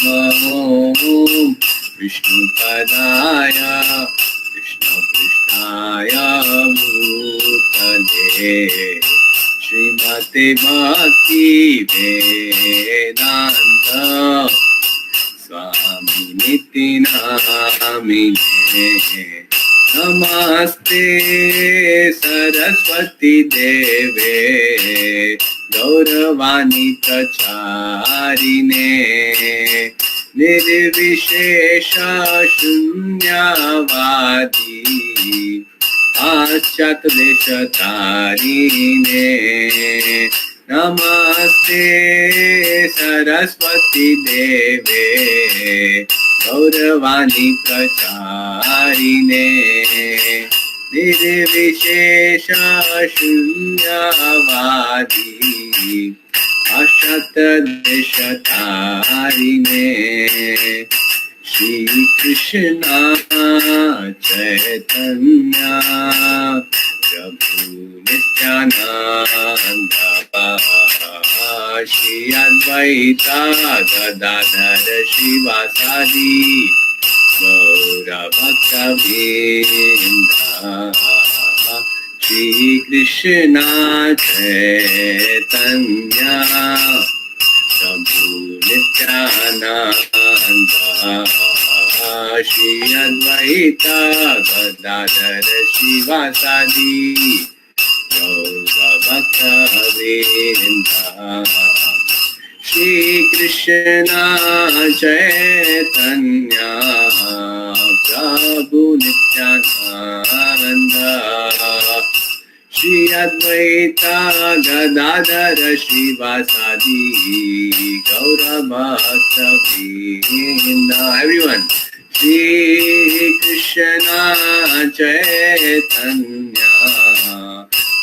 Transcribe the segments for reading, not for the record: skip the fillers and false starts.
ॐ विष्णुपदाय कृष्णपृष्ठाय भूतले श्रीमते भक्ति वेदांत स्वामी निति नामिने नमस्ते सरस्वती देवे गौरवाणी प्रचारिणे निर्विशेष शून्यवादी पाश्चात्यदेशतारिणे नमस्ते सरस्वती देवे गौरवाणी प्रचारिणे निर्विशेष शून्यवादी पाश्चात्यदेशतारिणे श्री कृष्ण चैतन्य प्रभु नित्यानंद श्री अद्वैत गदाधर शिवासादि गौर भक्तवृंद श्री कृष्ण चैतन्य प्रभु नित्यानंद श्री अद्वैत गदाधर शिवासादि गौर भक्तवृंद श्री कृष्ण चैतन्य प्रभु नित्यानंद श्री अद्वैत गदाधर शिवासादि गौर भक्तवृंद एवरीवन श्री कृष्ण चैतन्य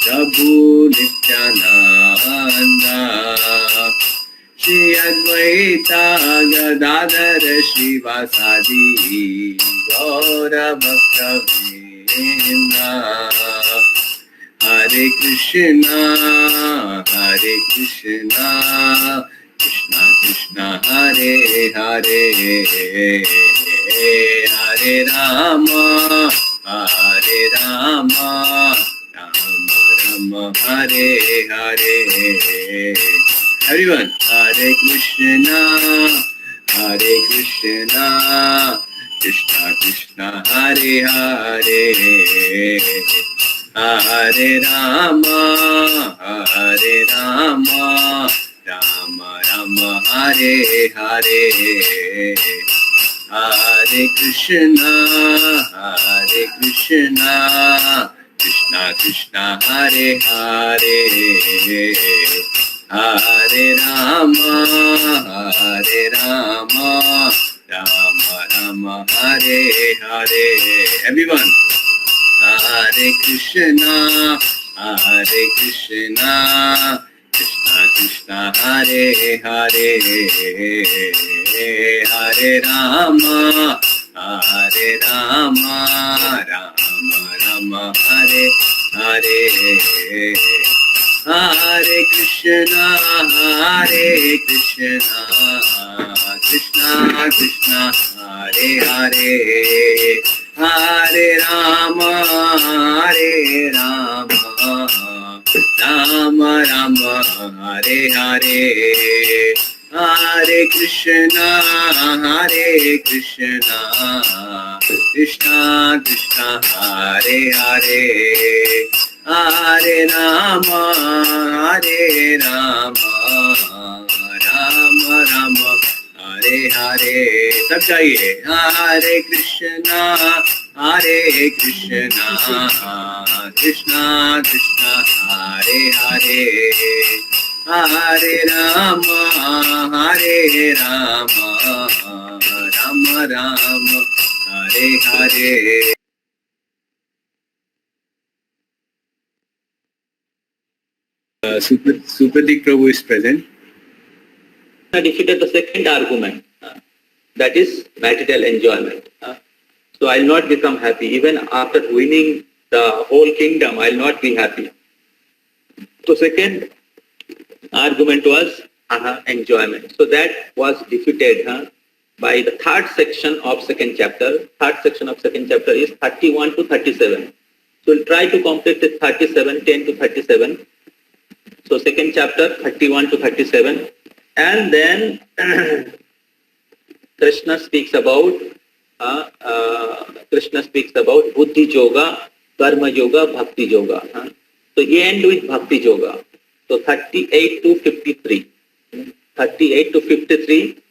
प्रभु नित्यानंद श्री अद्वैत गदाधर शिवासादि गौर भक्तवृंद हरे Krishna Krishna Krishna Hare Hare Hare Ram Ram Ram Hare Hare everyone hare krishna krishna krishna hare hare hare rama rama rama hare hare hare krishna krishna hare hare hare rama rama hare hare everyone hare krishna krishna hare hare hare rama rama hare hare hare krishna krishna hare hare hare rama rama hare hare hare krishna krishna hare hare hare rama rama hare hare सब चाहिए हरे Krishna Krishna Hare Hare Hare Ram Ram Hare Hare Supratik Prabhu is present. I defeated the second argument, that is material enjoyment. So I will not become happy. Even after winning the whole kingdom, I will not be happy. So second argument was enjoyment. So that was defeated. by the third section of second chapter. Third section of second chapter is 31 to 37. So we'll try to complete it 37, 10 to 37. So second chapter 31 to 37. And then Krishna speaks about Buddhi Yoga, Karma Yoga, Bhakti Yoga. So you end with Bhakti Yoga. So 38 to 53. 38 to 53.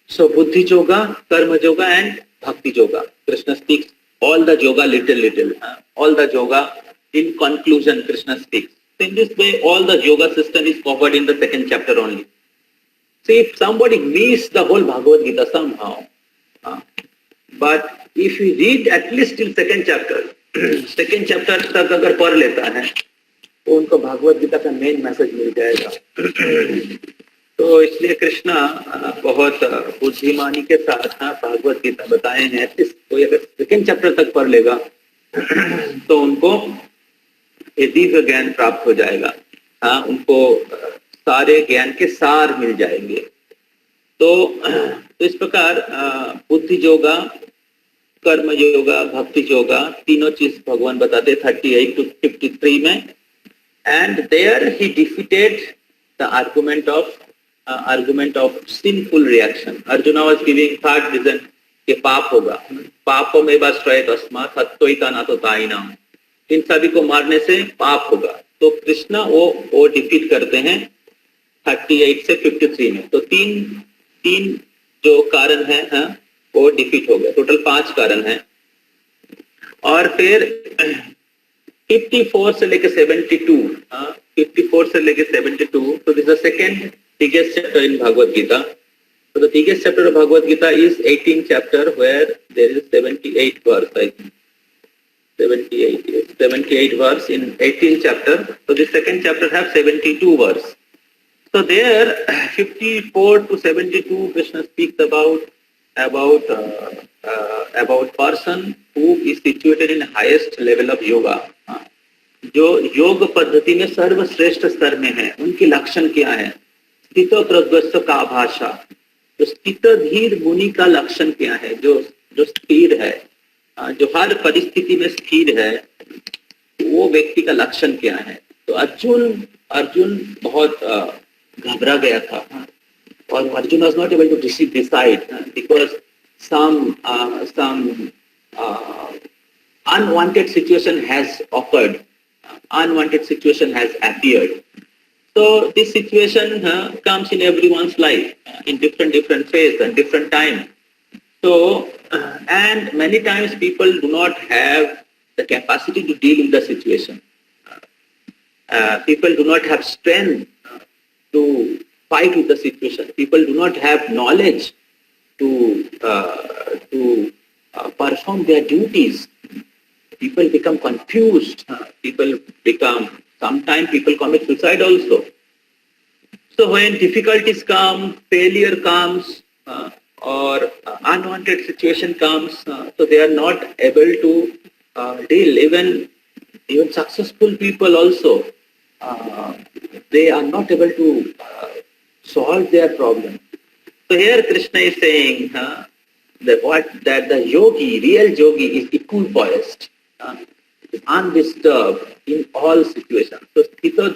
So Buddhi Yoga, Karma Yoga and Bhakti Yoga. Krishna speaks all the yoga little. All the yoga in conclusion Krishna speaks. So in this way all the yoga system is covered in the second chapter only. See, if somebody missed the whole Bhagavad Gita somehow, but if you read at least till second chapter तक अगर पढ़ लेता है तो उनको भागवत गीता का main message मिल जाएगा. तो इसलिए कृष्णा बहुत बुद्धिमानी के साथ भागवत गीता बताए हैं. एटलीस्ट कोई अगर सेकेंड चैप्टर तक पढ़ लेगा तो उनको ये दिव्य ज्ञान प्राप्त हो जाएगा. उनको सारे ज्ञान के सार मिल जाएंगे. तो इस प्रकार बुद्धि योगा, कर्म योगा, भक्ति योगा तीनों चीज भगवान बताते 38 to 53 में. And there he defeated the argument of sinful reaction. Arjuna was giving third reason कि पाप होगा. पापो में बस्त्रय तस्मात् हत्वैता नातो ताइनाम. इन सभी को मारने से पाप होगा. तो कृष्णा वो डिफीट करते हैं 38 से 53 में. तो तीन जो कारण है वो डिफीट हो गया. टोटल 5 कारण है. और फिर 54 से लेके 72, 54 से लेके 72. तो this is the second biggest chapter in Bhagavad Gita. So the biggest chapter of Bhagavad Gita is 18th chapter where there is 78 verse, I think. 78 verse in 18th chapter. So the second chapter have 72 verse. So there 54 to 72 Krishna speaks about person who is situated in highest level of yoga. जो योग पद्धति में सर्वश्रेष्ठ स्तर में है, उनकी लक्षण क्या है? स्थित प्रज्ञस्थ का भाषा. जो स्थित धीर मुनि का लक्षण क्या है? जो स्थिर है, जो हर परिस्थिति में स्थिर है, वो व्यक्ति का लक्षण क्या है? तो अर्जुन बहुत घबरा गया था. और Arjun was not able to decide because some unwanted situation has occurred, unwanted situation has appeared. So this situation comes in everyone's life in different phase and different time. So and many times people do not have the capacity to deal with the situation. People do not have strength to fight with the situation. People do not have knowledge to perform their duties. People become confused. Sometimes people commit suicide also. So when difficulties come, failure comes, or unwanted situation comes, so they are not able to deal. Even successful people also, they are not able to solve their problem. So here Krishna is saying that the yogi, real yogi, is equipoised, undisturbed in all situations. So स्थितो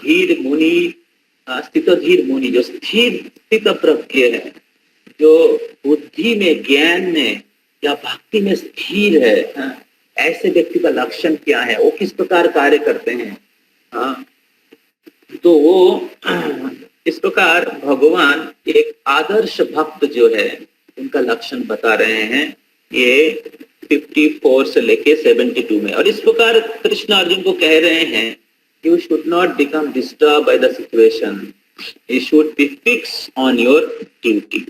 धीर मुनि जो स्थित प्रज्ञ है, जो बुद्धि में, ज्ञान में या भक्ति में स्थिर है, ऐसे व्यक्ति का लक्षण क्या है? वो किस प्रकार कार्य करते हैं? तो वो इस प्रकार भगवान एक आदर्श भक्त जो है उनका लक्षण बता रहे हैं ये 54 से लेके 72 में. और इस प्रकार कृष्ण अर्जुन को कह रहे हैं you should not become disturbed by the situation. You should be fixed on your duty.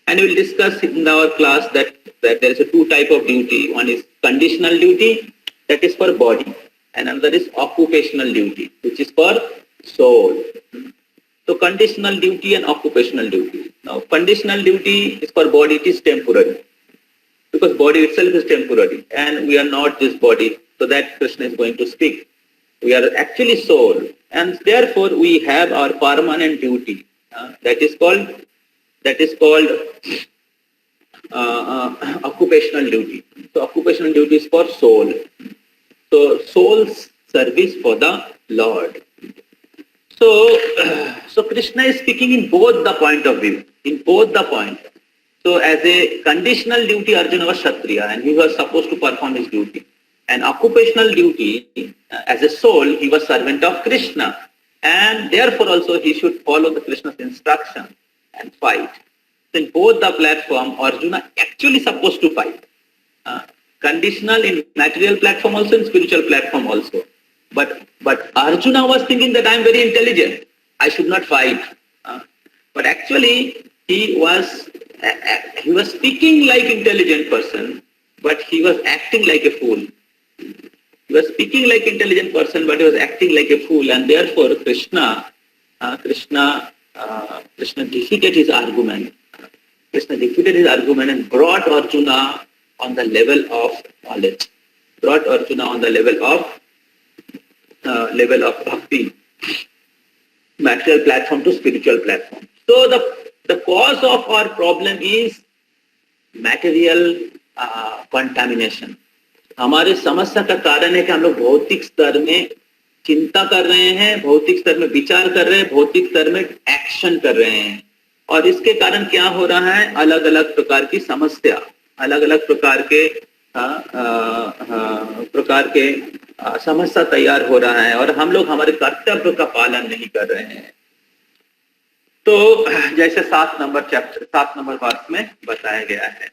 And we will discuss in our class that there is a 2 type of duty. One is conditional duty, that is for body, and another is occupational duty, which is for soul. So conditional duty and occupational duty. Now conditional duty is for body, it is temporary. Because body itself is temporary and we are not this body. So that Krishna is going to speak. We are actually soul and therefore we have our permanent duty. That is called occupational duty. So occupational duty is for soul. So soul's service for the Lord. So Krishna is speaking in both the point of view, in both the point. So as a conditional duty, Arjuna was Kshatriya and he was supposed to perform his duty. And occupational duty, as a soul, he was servant of Krishna. And therefore also he should follow the Krishna's instruction and fight. So in both the platform, Arjuna actually supposed to fight. Conditional in material platform also, in spiritual platform also. But Arjuna was thinking that I am very intelligent, I should not fight. But actually he was speaking like intelligent person, but he was acting like a fool. He was speaking like intelligent person, but he was acting like a fool, and therefore Krishna defeated his argument. Krishna defeated his argument and brought Arjuna on the level of knowledge, brought Arjuna on the level of bhakti, material platform to spiritual platform. So the cause of our problem is material contamination. हमारे समस्या का कारण है कि हम लोग भौतिक स्तर में चिंता कर रहे हैं, भौतिक स्तर में विचार कर रहे हैं, भौतिक स्तर में एक्शन कर रहे हैं, और इसके कारण क्या हो रहा है, अलग अलग प्रकार की समस्या, अलग अलग प्रकार के समस्या तैयार हो रहा है, और हम लोग हमारे कर्तव्य का पालन नहीं कर रहे हैं. तो जैसे 7 नंबर वर्ष में बताया गया है.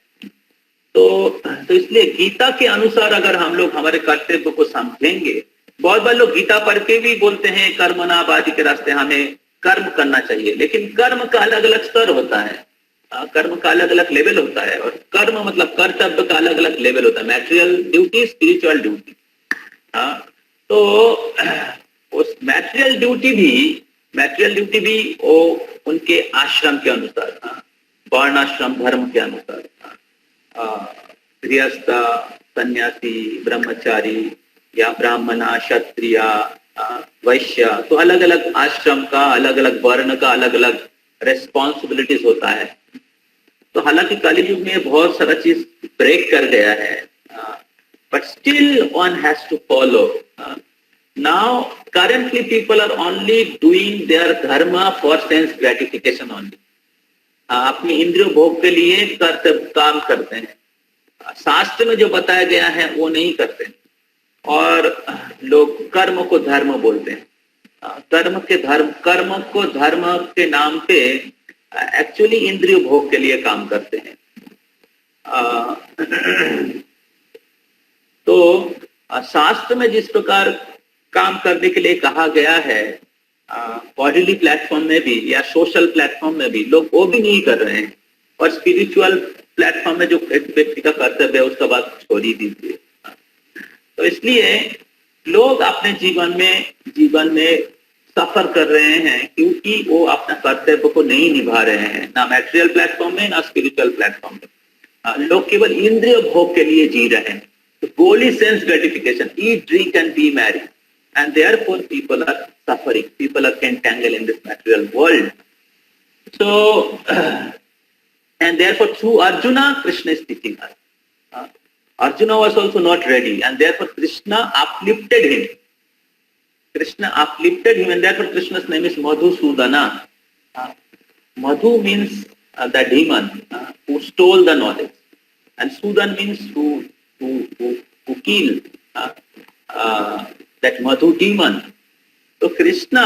तो इसलिए गीता के अनुसार अगर हम लोग हमारे कर्तव्य को समझेंगे, बहुत बार लोग गीता पढ़ के भी बोलते हैं कर्मणा बादि के रास्ते हमें कर्म करना चाहिए, लेकिन कर्म का अलग अलग स्तर होता है, कर्म का अलग अलग लेवल होता है, और कर्म मतलब कर्तव्य का अलग अलग लेवल होता है, मैटेरियल ड्यूटी, स्पिरिचुअल ड्यूटी. तो उस मैटेरियल ड्यूटी भी वो उनके आश्रम के अनुसार, वर्णाश्रम धर्म के अनुसार, गृहस्थ, सन्यासी, ब्रह्मचारी या ब्राह्मणा, क्षत्रिय, वैश्य, तो अलग अलग आश्रम का, अलग अलग वर्ण का अलग अलग रेस्पॉन्सिबिलिटीज होता है. तो हालांकि कलयुग में बहुत सारा चीज ब्रेक कर गया है, but still one has to follow. Now currently people are only doing their dharma for sense gratification only. अपनी इंद्रिय भोग के लिए कर्तव्य काम करते हैं, शास्त्र में जो बताया गया है वो नहीं करते, और लोग कर्म को धर्म बोलते हैं. कर्म को धर्म के नाम पे एक्चुअली इंद्रिय भोग के लिए काम करते हैं. तो शास्त्र में जिस प्रकार काम करने के लिए कहा गया है, बॉडीली प्लेटफॉर्म में भी या सोशल प्लेटफॉर्म में भी लोग वो भी नहीं कर रहे हैं, और स्पिरिचुअल प्लेटफॉर्म में जो एक व्यक्ति का कर्तव्य है उसका बात छोड़ ही दीजिए. तो इसलिए लोग अपने जीवन में सफर कर रहे हैं, क्योंकि वो अपना कर्तव्य को नहीं निभा रहे हैं, ना मैटेरियल प्लेटफॉर्म में ना स्पिरिचुअल प्लेटफॉर्म में. लोग केवल इंद्रिय भोग के लिए जी रहे हैं. Goal is sense gratification, eat, drink and B Mary, and therefore people are suffering, people are entangled in this material world. So and therefore through Arjuna, Krishna is teaching us. Arjuna was also not ready, and therefore Krishna uplifted him, and therefore Krishna's name is Madhusudana. Madhu means the demon who stole the knowledge, and Sudan means who kill, that Madhu demon. So Krishna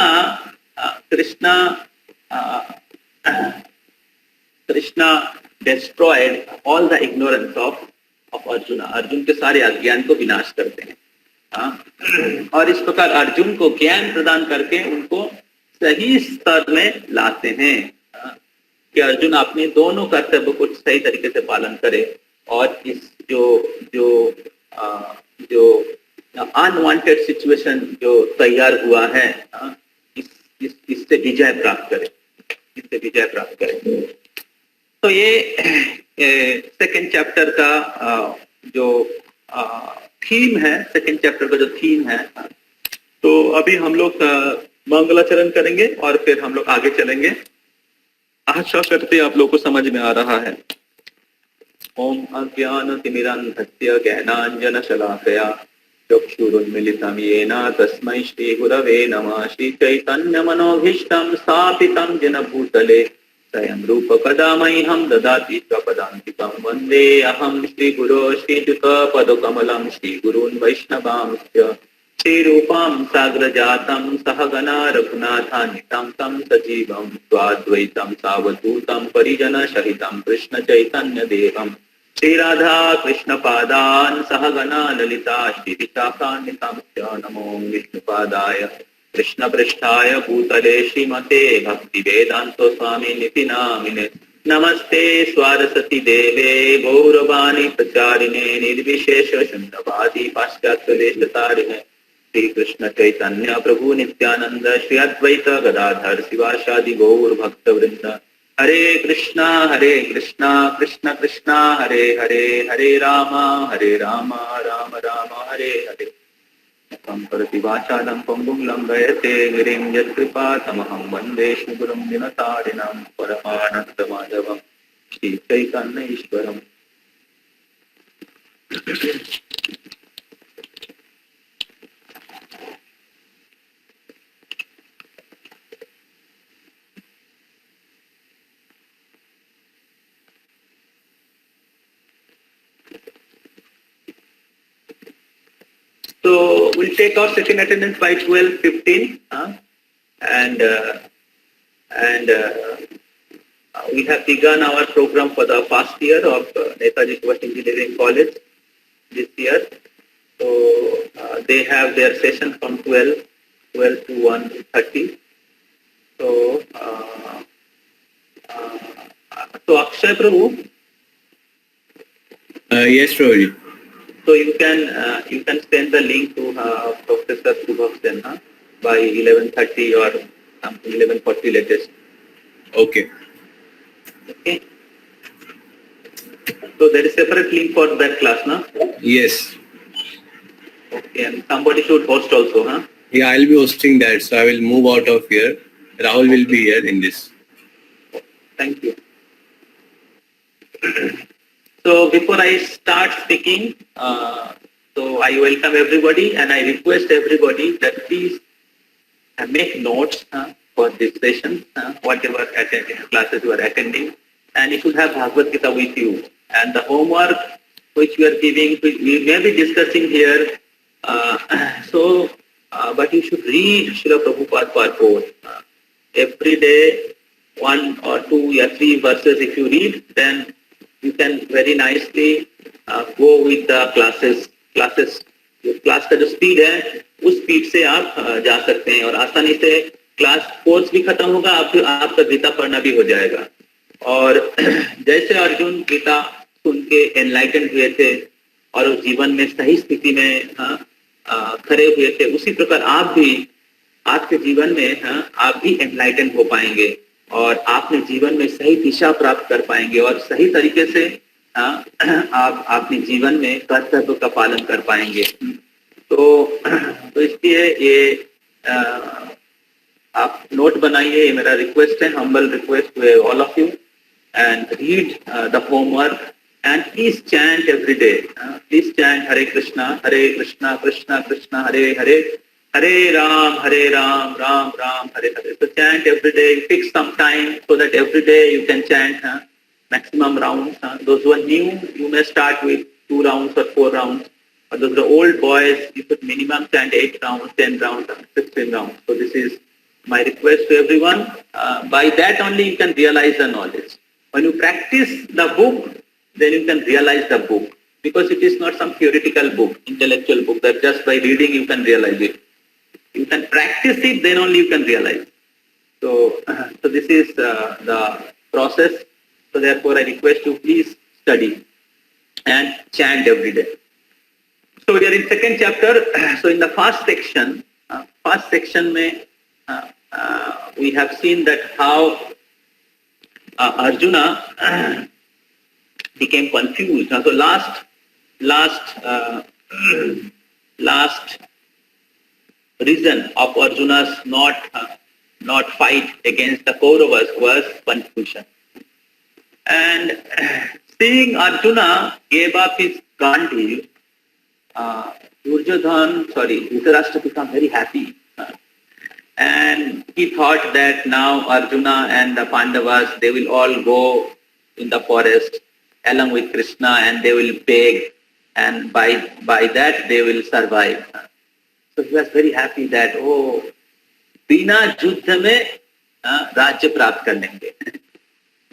destroyed all the ignorance of Arjuna. Arjun के सारे अज्ञान को विनाश करते हैं, और इस प्रकार अर्जुन को ज्ञान प्रदान करके उनको सही स्तर में लाते हैं, कि अर्जुन अपने दोनों कर्तव्य को सही तरीके से पालन करे, और इस जो अनवांटेड सिचुएशन जो तैयार हुआ है, इससे विजय प्राप्त करें. तो ये सेकंड चैप्टर का जो थीम है, तो अभी हम लोग मंगलाचरण करेंगे और फिर हम लोग आगे चलेंगे. आशा करते हैं आप लोग को समझ में आ रहा है. ओम अज्ञानतिमिरान्धस्य ज्ञानाञ्जनशलाकया चक्षुरुन्मिलितं येन तस्मै श्रीगुरवे नमः। श्रीचैतन्यमनोभीष्टं स्थापितं येन भूतले स्वयं रूपकदा मह्यं ददाति स्वपदान्तिकं। वन्दे अहं श्रीगुरो श्रीयुतपदकमलं श्रीगुरून् वैष्णवांश्च श्रीरूपां साग्रजातं सहगना रघुनाथान्वितं तं सजीवं स्वाद्वैतं सावधूतं परिजनसहितं कृष्णचैतन्यदेवं श्रीराधा कृष्णपादान् सहगना ललिता श्रीविशाखान्वितं च। नमो विष्णुपादाय कृष्णपृष्ठाय भूतले श्रीमते भक्तिवेदान्त स्वामिनिति नामिने। नमस्ते स्वारसती देवे गौरवाणी प्रचारिणे निर्विशेष शून्यवादी पाश्चात्यदेशतारिणे। श्री कृष्ण चैतन्य प्रभु नित्यानंद श्री अद्वैत गदाधर शिवासादि गौर भक्त वृंद। हरे कृष्णा कृष्ण कृष्णा हरे हरे, हरे राम राम राम हरे हरे। संप्रति वाचालं पंगुं लंघयते गिरिं यत्कृपातमहं वन्दे श्रीगुरुं दिनतारिणं परमानन्दमाधवं श्रीचैतन्येश्वरम्। So we'll take our second attendance by 12:15, and we have begun our program for the first year of Netaji Subhash Engineering College this year. So they have their session from 12 to 1:30. So so Akshay Prabhu. Yes, Prabhuji. So you can send the link to Professor Subhash then by 11:30 or 11:40 latest. Okay. Okay. So there is separate link for that class, na? Yes. Okay, and somebody should host also, huh? Yeah, I'll be hosting that, so I will move out of here. Rahul will be here in this. Thank you. So before I start speaking, so I welcome everybody and I request everybody that please make notes for this session, whatever classes you are attending, and you should have Bhagavad Gita with you. And the homework which we are giving, we may be discussing here, but you should read Srila Prabhupada purport. Every day, 1 or 2 or 3 verses if you read, then you can very nicely go with the classes. Class का जो speed है उस speed से आप जा सकते हैं और आसानी से क्लास कोर्स भी खत्म होगा, आपका गीता पढ़ना भी हो जाएगा। और जैसे अर्जुन गीता सुन के एनलाइटन हुए थे और उस जीवन में सही स्थिति में खड़े हुए थे, उसी प्रकार आप भी आपके जीवन में आप भी एनलाइटन हो पाएंगे और आपने जीवन में सही दिशा प्राप्त कर पाएंगे और सही तरीके से आप अपने जीवन में कर्तव्य का पालन कर पाएंगे। तो इसलिए ये आप नोट बनाइए, ये मेरा रिक्वेस्ट है, humble request to all of you, and read the homework and please chant every day. Please chant Hare Krishna Krishna Krishna Hare Hare, Hare Ram, Ram Ram, Hare Hare. So chant every day, fix some time so that every day you can chant maximum rounds. Those who are new, you may start with 2 rounds or 4 rounds. But those are old boys, you should minimum chant 8 rounds, 10 rounds, 16 rounds. So this is my request to everyone. By that only you can realize the knowledge. When you practice the book, then you can realize the book. Because it is not some theoretical book, intellectual book, that just by reading you can realize it. You can practice it, then only you can realize. So this is the process. So therefore, I request you please study and chant every day. So we are in second chapter. So in the first section we have seen that how Arjuna became confused. So last reason of Arjuna's not fight against the Kauravas was confusion. And seeing Arjuna gave up his Gandhi, Dhritarashtra became very happy. And he thought that now Arjuna and the Pandavas, they will all go in the forest along with Krishna and they will beg, and by that they will survive. So he was very happy that, oh, बिना युद्ध में राज्य प्राप्त कर लेंगे,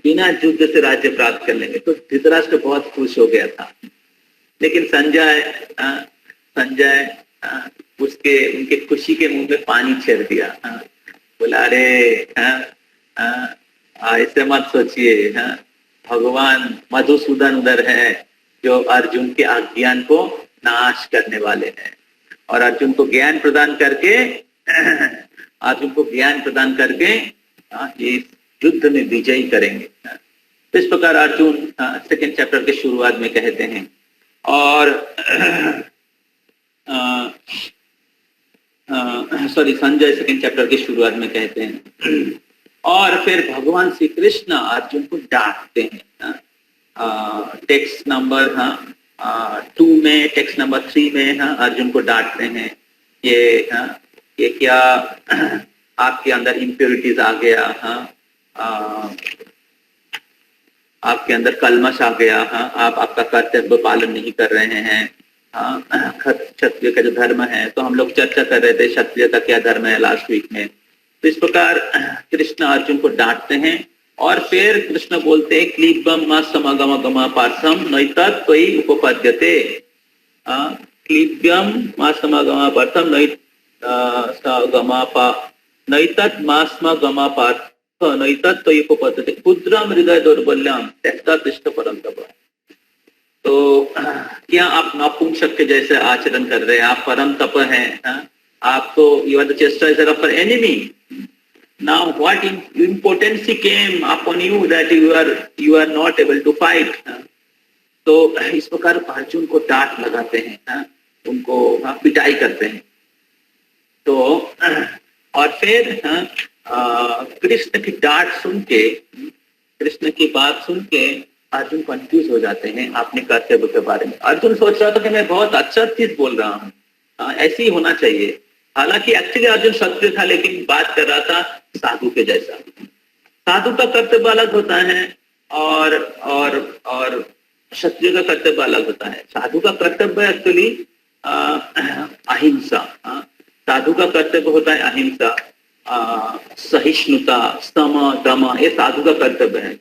बिना युद्ध से राज्य प्राप्त कर लेंगे. तो धृतराष्ट्र बहुत खुश हो गया था. लेकिन संजय उनके खुशी के मुंह में पानी छेड़ दिया. बोला, अरे ऐसे मत सोचिए, भगवान मधुसूदन उधर है जो अर्जुन के अज्ञान को नाश करने वाले हैं और अर्जुन को ज्ञान प्रदान करके इस युद्ध में विजयी करेंगे. तो इस प्रकार अर्जुन सेकेंड चैप्टर के शुरुआत में कहते हैं. और संजय सेकेंड चैप्टर के शुरुआत में कहते हैं. और फिर भगवान श्री कृष्ण अर्जुन को डांटते हैं. टेक्स्ट नंबर 2 में, टेक्स्ट नंबर 3 में अर्जुन को डांटते हैं. ये क्या आपके अंदर इम्प्योरिटीज आ गया, आपके अंदर कलमश आ गया, आप आपका कर्तव्य पालन नहीं कर रहे हैं. क्षत्रिय का जो धर्म है, तो हम लोग चर्चा कर रहे थे क्षत्रिय का क्या धर्म है लास्ट वीक में. तो इस प्रकार कृष्ण अर्जुन को डांटते हैं. और फिर कृष्ण बोलते हैं, क्लीबम मा समगम गमा पार्थम नैतत् त्वयि उपपद्यते. क्लीब्यम मा समगम पार्थम नैतत् मा समगम पार्थ नैतत् त्वयि उपपद्यते क्षुद्रम हृदय दौर्बल्यम त्यक्ता तिष्ठ परम तप. तो क्या आप नपुंसक के जैसे आचरण कर रहे हैं? आप परम तप हैं, आप तो you are the chastiser of our enemy. Now what impotency came upon you that you are not able to fight. तो इस प्रकार अर्जुन को डांट लगाते हैं, उनको पिटाई करते हैं. तो और फिर कृष्ण की डांट सुन के, कृष्ण की बात सुन के अर्जुन कंफ्यूज हो जाते हैं अपने कर्तव्य के बारे में. अर्जुन सोच रहा था कि मैं बहुत अच्छा चीज बोल रहा हूँ, ऐसे ही होना चाहिए. हालांकि एक्चुअली अर्जुन क्षत्रिय था, लेकिन बात कर रहा था साधु के जैसा. साधु का कर्तव्य अलग होता है और क्षत्रिय का कर्तव्य अलग होता है. साधु का कर्तव्य एक्चुअली अहिंसा. साधु का कर्तव्य होता है अहिंसा, सहिष्णुता, सम दम, ये साधु का कर्तव्य है.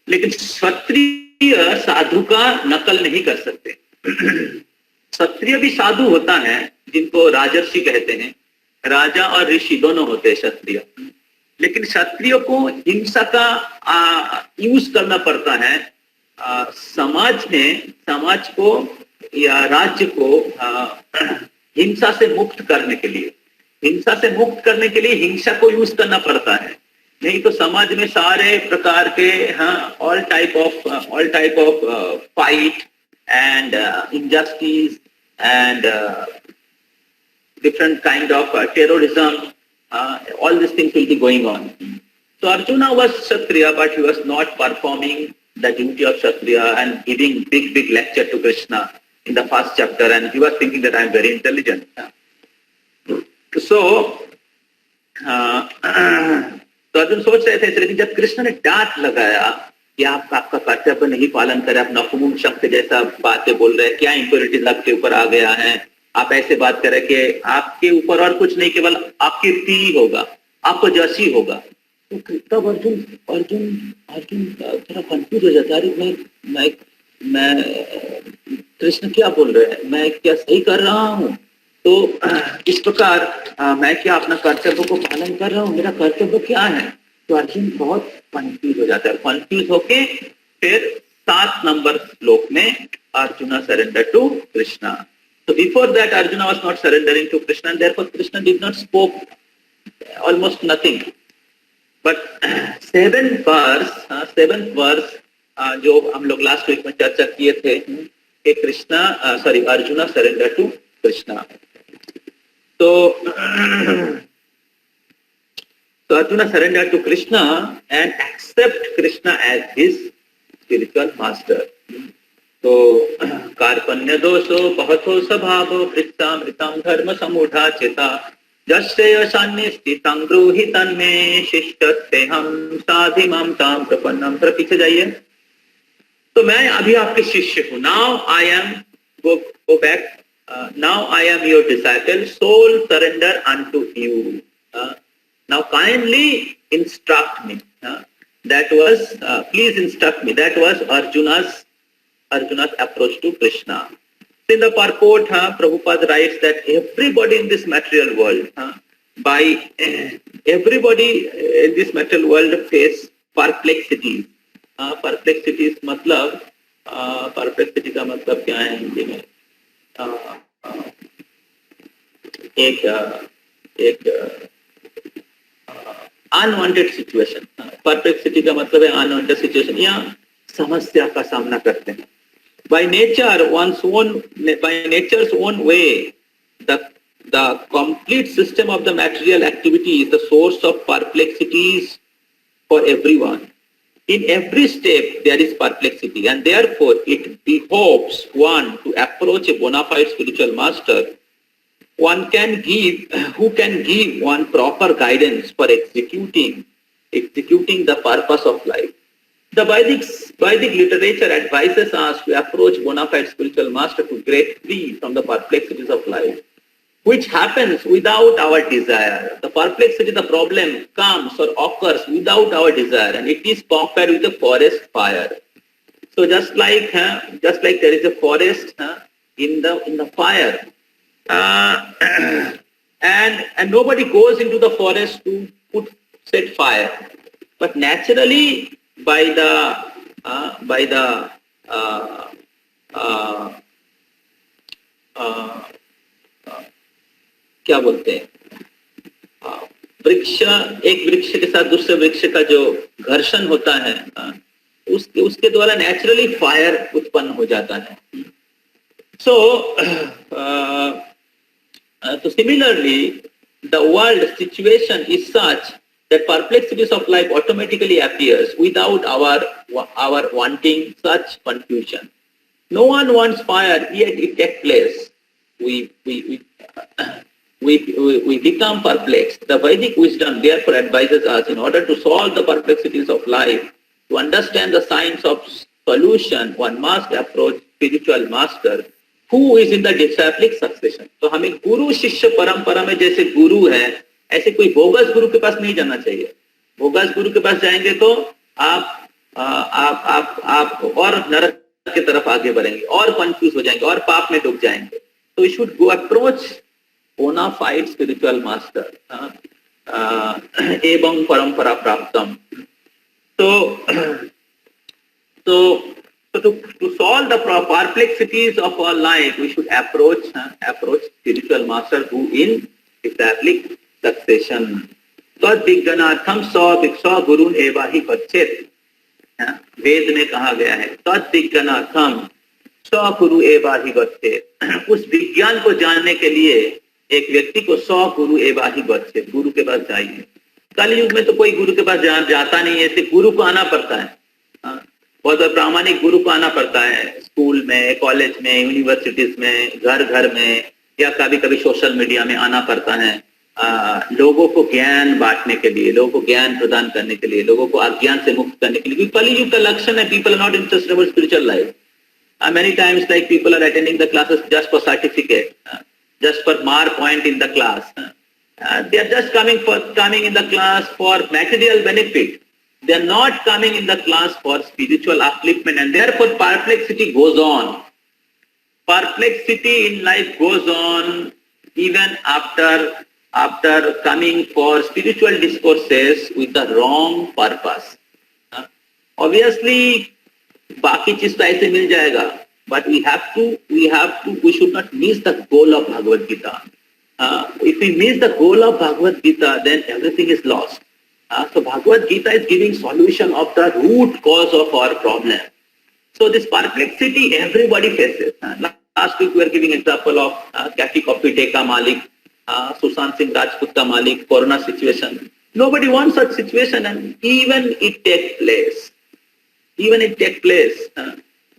लेकिन क्षत्रिय साधु का नकल नहीं कर सकते. क्षत्रिय भी साधु होता है, जिनको राजर्षि कहते हैं. राजा और ऋषि दोनों होते हैं क्षत्रिय. लेकिन क्षत्रियो को हिंसा का यूज करना पड़ता है समाज को या राज्य को हिंसा से मुक्त करने के लिए. हिंसा से मुक्त करने के लिए हिंसा को यूज करना पड़ता है. नहीं तो समाज में सारे प्रकार के all type of fight and injustice and different kind of terrorism, all these things will be going on. So Arjuna was Kshatriya, but he was not performing the duty of Kshatriya and giving big lecture to Krishna in the first chapter, and he was thinking that I am very intelligent. So तो अर्जुन सोच रहे थे. लेकिन जब कृष्ण ने डांट लगाया कि आप आपका कर्तव्य नहीं पालन करें, आप नपुंसक के जैसा बातें बोल रहे हैं, क्या इंप्योरिटीज आपके ऊपर आ गया है, आप ऐसे बात करें कि आपके ऊपर और कुछ नहीं, केवल आपकी कीर्ति ही होगा, आपको जैसी होगा. तो तब अर्जुन थोड़ा कंफ्यूज हो जाता है. मैं कृष्ण क्या बोल रहे हैं, मैं क्या सही कर रहा हूँ? तो इस प्रकार मैं क्या अपना कर्तव्य को पालन कर रहा हूँ, मेरा कर्तव्य क्या है? तो अर्जुन बहुत कंफ्यूज हो जाता है. कंफ्यूज होके फिर 7 नंबर श्लोक में Arjun surrender to Krishna. So before that Arjuna was not surrendering to Krishna, and therefore Krishna did not spoke almost nothing. But 7th verse जो हम लोग लास्ट वीक में चर्चा किए थे कि अर्जुना सरेंडर टू कृष्णा. तो Arjuna surrendered to Krishna and accept Krishna as his spiritual master. तो कार्पण्य दोषो बहतो स्वभावो वृत्तामृतं धर्म समूढ़ा चेता जस्य सान्निस्थितं ब्रूहि तन्मे शिष्टस्तेहं साधिमां तां प्रपन्नम। थोड़ा पीछे जाइए। तो मैं अभी आपके शिष्य हूँ। Now I am go back. Now I am your disciple. Soul surrender unto you. Now kindly instruct me. That was please instruct me. That was Arjuna's approach to Krishna. In the purport, Prabhupada writes that everybody in this material world, everybody in this material world face perplexities. Perplexities मतलब perplexity का मतलब क्या है हिंदी में? एक unwanted situation. Perplexity का मतलब है अनवांटेड सिचुएशन या समस्या का सामना करते हैं। By nature's own way, the complete system of the material activity is the source of perplexities for everyone. In every step there is perplexity, and therefore it behoves one to approach a bona fide spiritual master who can give one proper guidance for executing the purpose of life. The Vedic literature advises us to approach bona fide spiritual master to get free from the perplexities of life, which happens without our desire. The perplexity, the problem comes or occurs without our desire, and it is compared with the forest fire. So just like there is a forest in the fire, and nobody goes into the forest to set fire, but naturally by the क्या बोलते हैं वृक्ष, एक वृक्ष के साथ दूसरे वृक्ष का जो घर्षण होता है उसके द्वारा नेचुरली फायर उत्पन्न हो जाता है. So similarly the world situation is such that perplexities of life automatically appears without our wanting such confusion. No one wants fire, yet it takes place. We become perplexed. The Vedic wisdom therefore advises us, in order to solve the perplexities of life, to understand the science of solution, one must approach spiritual master who is in the disciplic succession. तो हमें गुरु शिष्य परंपरा में जैसे गुरु है, ऐसे कोई bogus गुरु के पास नहीं जाना चाहिए. बोगस गुरु के पास जाएंगे तो आप और नरक की तरफ आगे बढ़ेंगे और कंफ्यूज हो जाएंगे और पाप में डूब जाएंगे. तो we should go approach bona fide spiritual master एवं परंपरा प्राप्तम. So to solve the perplexities of our life, we should approach spiritual master who in disciplic succession. तद विज्ञानार्थम स्व गुरुन एवा ही पच्छेद. वेद में कहा गया है तद विज्ञानार्थम स्व गुरु एवा ही पच्छेद. उस विज्ञान को जानने के लिए एक व्यक्ति को 100 गुरु एवा ही पच्छेद, गुरु के पास जाइए. कलयुग में तो कोई गुरु के पास जाता नहीं है, सिर्फ गुरु को आना पड़ता है. बहुत प्रामाणिक गुरु को आना पड़ता है, स्कूल में, कॉलेज में, यूनिवर्सिटीज में, घर में, या कभी कभी सोशल मीडिया में आना पड़ता है. लोगों को ज्ञान बांटने के लिए, लोगों को ज्ञान प्रदान करने के लिए, लोगों को अज्ञान से मुक्त करने के लिए. कलयुग का लक्षण है people are not interested about spiritual life. Many times like people are attending the classes just for certificate, just for mark point in the class. They are just coming in the class for material benefit. They are not coming in the class for spiritual upliftment, and therefore perplexity goes on. Perplexity in life goes on even after coming for spiritual discourses with the wrong purpose. Obviously बाकी चीज तो ऐसे मिल जाएगा, but we should not miss the goal of Bhagavad Gita. If we miss the goal of Bhagavad Gita, then everything is lost. So Bhagavad Gita is giving solution of the root cause of our problem. So this perplexity everybody faces. Last week we were giving example of Cafe Coffee Day ka Malik, Sushant Singh Rajput ka Malik, Corona situation. Nobody wants such situation, and even it takes place. even it take place.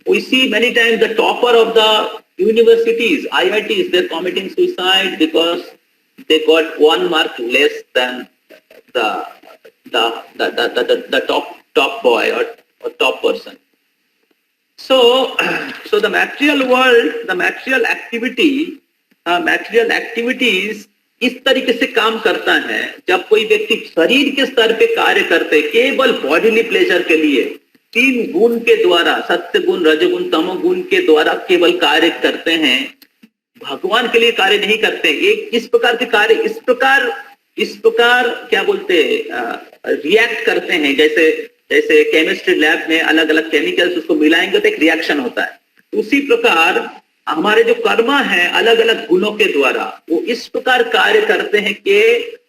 We see many times the topper of the universities, IITs, they're committing suicide because they got 1 mark less than the top boy or top person. So the material world, the material activities इस तरीके से काम करता है. जब कोई व्यक्ति शरीर के स्तर पे कार्य करते केवल बॉडीली प्लेजर के लिए 3 गुण के द्वारा, सत्य गुण, रजगुण, तमोगुण के द्वारा केवल कार्य करते हैं, भगवान के लिए कार्य नहीं करते. एक इस प्रकार के कार्य इस प्रकार क्या बोलते रिएक्ट करते हैं. जैसे केमिस्ट्री लैब में अलग अलग केमिकल्स उसको मिलाएंगे तो एक रिएक्शन होता है. उसी प्रकार हमारे जो कर्म है अलग अलग गुणों के द्वारा वो इस प्रकार कार्य करते हैं कि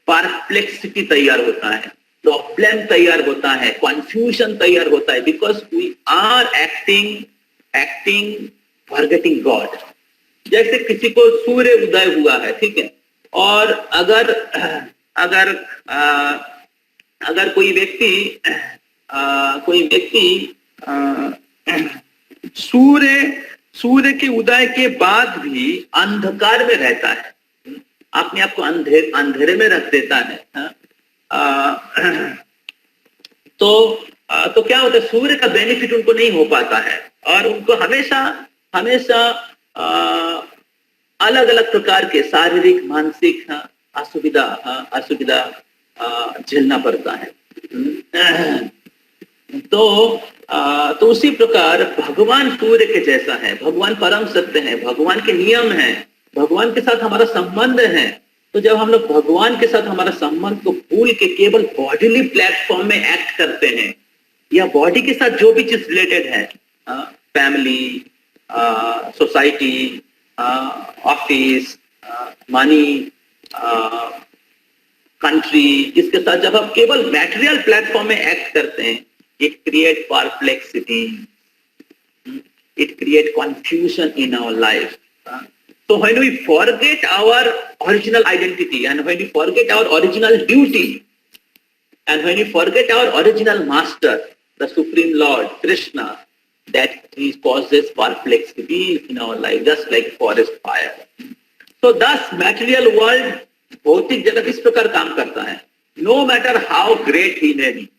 परप्लेक्सिटी तैयार होता है, प्रॉब्लम तैयार होता है, कंफ्यूजन तैयार होता है, because we are acting forgetting God. जैसे किसी को सूर्य उदय हुआ है, ठीक है, और अगर कोई व्यक्ति सूर्य के उदय के बाद भी अंधकार में रहता है, अपने आप को अंधेरे में रख देता है. तो क्या होता है, सूर्य का बेनिफिट उनको नहीं हो पाता है और उनको हमेशा अलग अलग प्रकार के शारीरिक मानसिक असुविधा झेलना पड़ता है. तो उसी प्रकार भगवान सूर्य के जैसा है, भगवान परम सत्य है, भगवान के नियम है, भगवान के साथ हमारा संबंध है. तो जब हम लोग भगवान के साथ हमारा संबंध को भूल के केवल बॉडीली प्लेटफॉर्म में एक्ट करते हैं या बॉडी के साथ जो भी चीज रिलेटेड है, family, society, office, money, country, इसके साथ जब हम केवल मैटेरियल प्लेटफॉर्म में एक्ट करते हैं, it create perplexity, it create confusion in our life. So when we forget our original identity and when we forget our original duty and when we forget our original master, the Supreme Lord Krishna, that he causes perplexity in our life, just like forest fire. So thus material world, भौतिक जगत इस प्रकार काम करता है. No matter how great he may be,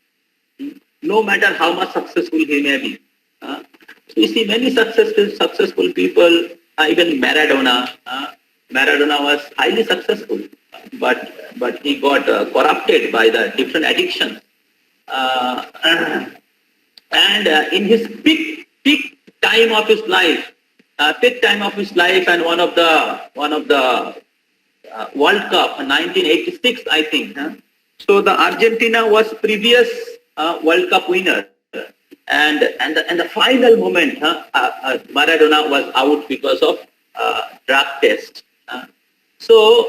no matter how much successful he may be. So you see many successful people, even Maradona. Maradona was highly successful, but he got corrupted by the different addictions. And in his peak time of his life, and one of the World Cup, 1986, I think. So the Argentina was previous World Cup winner, and the final moment, Maradona was out because of drug test. So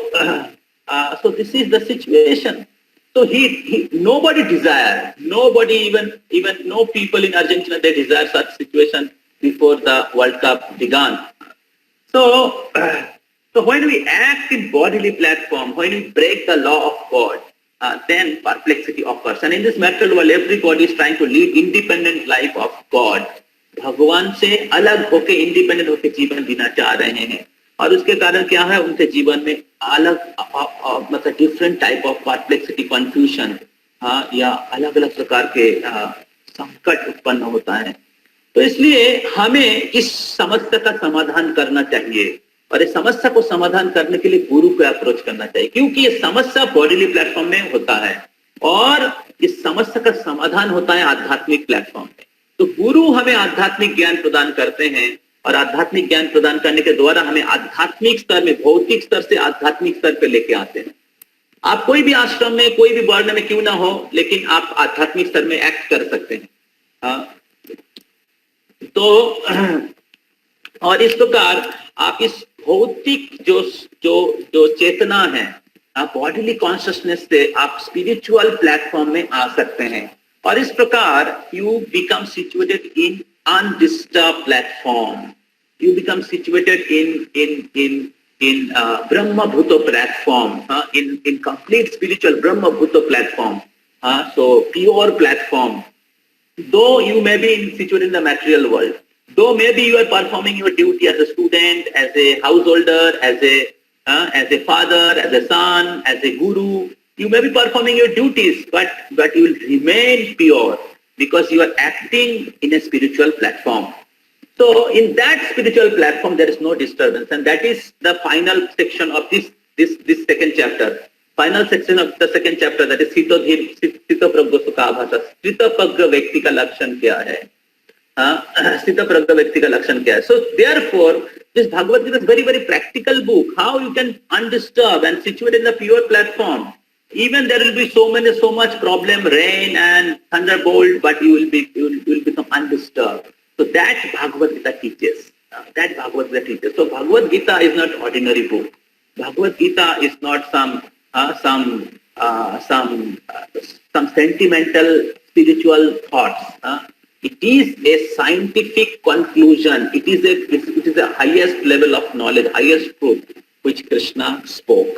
this is the situation. So nobody even no people in Argentina, they desire such situation before the World Cup began. So when we act in bodily platform, when we break the law of God, then perplexity occurs. And in this material world, everybody is trying to lead independent life of God. भगवान से अलग होके independent होके जीवन जीना चाह रहे हैं और उसके कारण क्या है, उनके जीवन में अलग मतलब different type of perplexity, confusion, या अलग अलग प्रकार के संकट उत्पन्न होता है. तो इसलिए हमें इस समस्या का समाधान करना चाहिए और इस समस्या को समाधान करने के लिए गुरु को अप्रोच करना चाहिए, क्योंकि ये समस्या बॉडीली प्लेटफॉर्म में होता है और इस समस्या का समाधान होता है आध्यात्मिक प्लेटफॉर्म में. तो गुरु हमें आध्यात्मिक ज्ञान प्रदान करते हैं और आध्यात्मिक ज्ञान प्रदान करने के द्वारा हमें आध्यात्मिक स्तर में, भौतिक स्तर से आध्यात्मिक स्तर पे लेके आते हैं. आप कोई भी आश्रम में, कोई भी वर्ण में क्यों ना हो, लेकिन आप आध्यात्मिक स्तर में एक्ट कर सकते हैं. तो और इस प्रकार आप इस भौतिक जो चेतना है, बॉडीली कॉन्शियसनेस से आप स्पिरिचुअल प्लेटफॉर्म में आ सकते हैं और इस प्रकार you become situated in undisturb platform. You become situated in Brahma Bhuto platform, in complete spiritual Brahma Bhuto platform, so pure platform, though you may be situated in the material world, though maybe you are performing your duty as a student, as a householder, as a father, as a son, as a guru, you may be performing your duties, but you will remain pure because you are acting in a spiritual platform. So in that spiritual platform, there is no disturbance, and that is the final section of this second chapter. Final section of the second chapter, that is स्थितप्रज्ञ सुखाभास. स्थितप्रज्ञ व्यक्ति का लक्षण क्या है? स्थितप्रज्ञ व्यक्ति का लक्षण क्या है? So therefore, this Bhagavad Gita is very, very practical book. How you can undisturb and situate in the pure platform. Even there will be so much problem, rain and thunderbolt, but you will become undisturbed. So that Bhagavad Gita teaches. So Bhagavad Gita is not ordinary book. Bhagavad Gita is not some sentimental spiritual thoughts. It is a scientific conclusion. It is the highest level of knowledge, highest truth which Krishna spoke.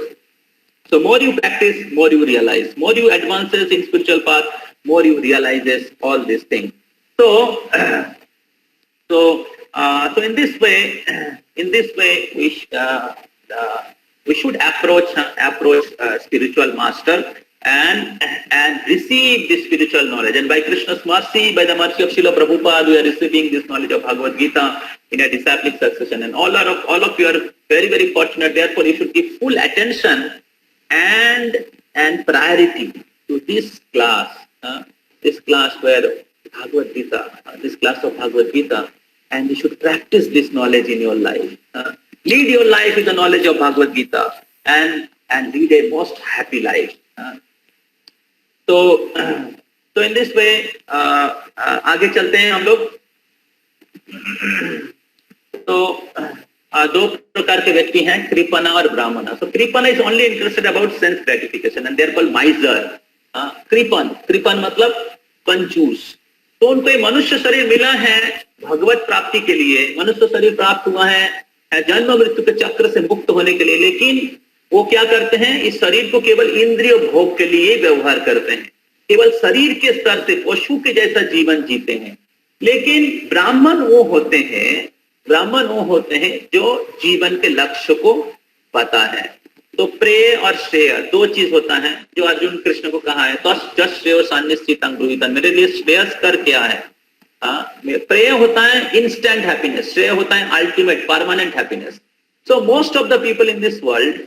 So more you practice, more you realize. More you advances in spiritual path, more you realizes all these things. So in this way, we should approach spiritual master and receive this spiritual knowledge. And by Krishna's mercy, by the mercy of Srila Prabhupada, we are receiving this knowledge of Bhagavad Gita in a disciplic succession. And all of you are very, very fortunate. Therefore, you should give full attention and priority to this class where Bhagavad Gita, this class of Bhagavad Gita, and you should practice this knowledge in your life. Lead your life with the knowledge of Bhagavad Gita and lead a most happy life. So in this way, आगे चलते हैं हम लोग. तो दो प्रकार के व्यक्ति हैं, कृपना और ब्राह्मणा. So कृपना is only interested about sense gratification and they are called miser. Coupon मतलब कंजूस. तो उनको ये मनुष्य शरीर मिला है भगवत प्राप्ति के लिए, मनुष्य शरीर प्राप्त हुआ है जन्म मृत्यु के चक्र से मुक्त होने के लिए, लेकिन वो क्या करते हैं, इस शरीर को केवल इंद्रिय भोग के लिए व्यवहार करते हैं, केवल शरीर के स्तर से पशु के जैसा जीवन जीते हैं. लेकिन ब्राह्मण वो होते हैं जो जीवन के लक्ष्य को पता है. तो प्रेय और श्रेय दो चीज होता है जो अर्जुन कृष्ण को कहा है. तो जस्ट श्रेय सान्निश्चितं गृहीतं, मेरे लिए श्रेयस्कर क्या है. प्रेय होता है इंस्टेंट हैप्पीनेस, श्रेय होता है ultimate permanent happiness. So most of the people in this world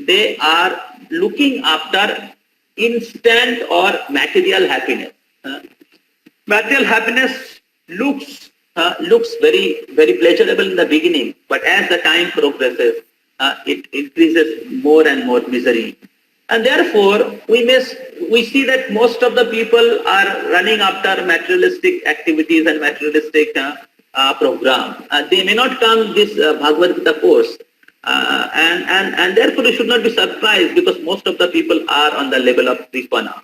they are looking after instant or material happiness. Material happiness looks very, very pleasurable in the beginning, but as the time progresses, it increases more and more misery. And therefore, we see that most of the people are running after materialistic activities and materialistic program. They may not come this Bhagavad Gita course. And therefore you should not be surprised because most of the people are on the level of Tripana.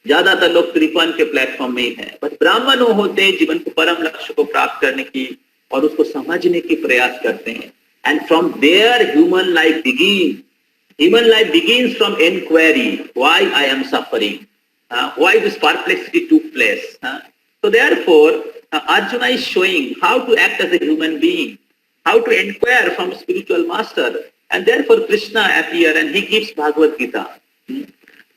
ज्यादातर लोग त्रिपन के platform में ही हैं. But ब्राह्मण वो होते हैं जीवन को परम लक्ष्य को प्राप्त करने की और उसको समझने की प्रयास करते हैं. And from there human life begins from inquiry, why I am suffering, why this perplexity took place. So therefore Arjuna is showing how to act as a human being, how to inquire from spiritual master, and therefore Krishna appear and he gives Bhagavad Gita,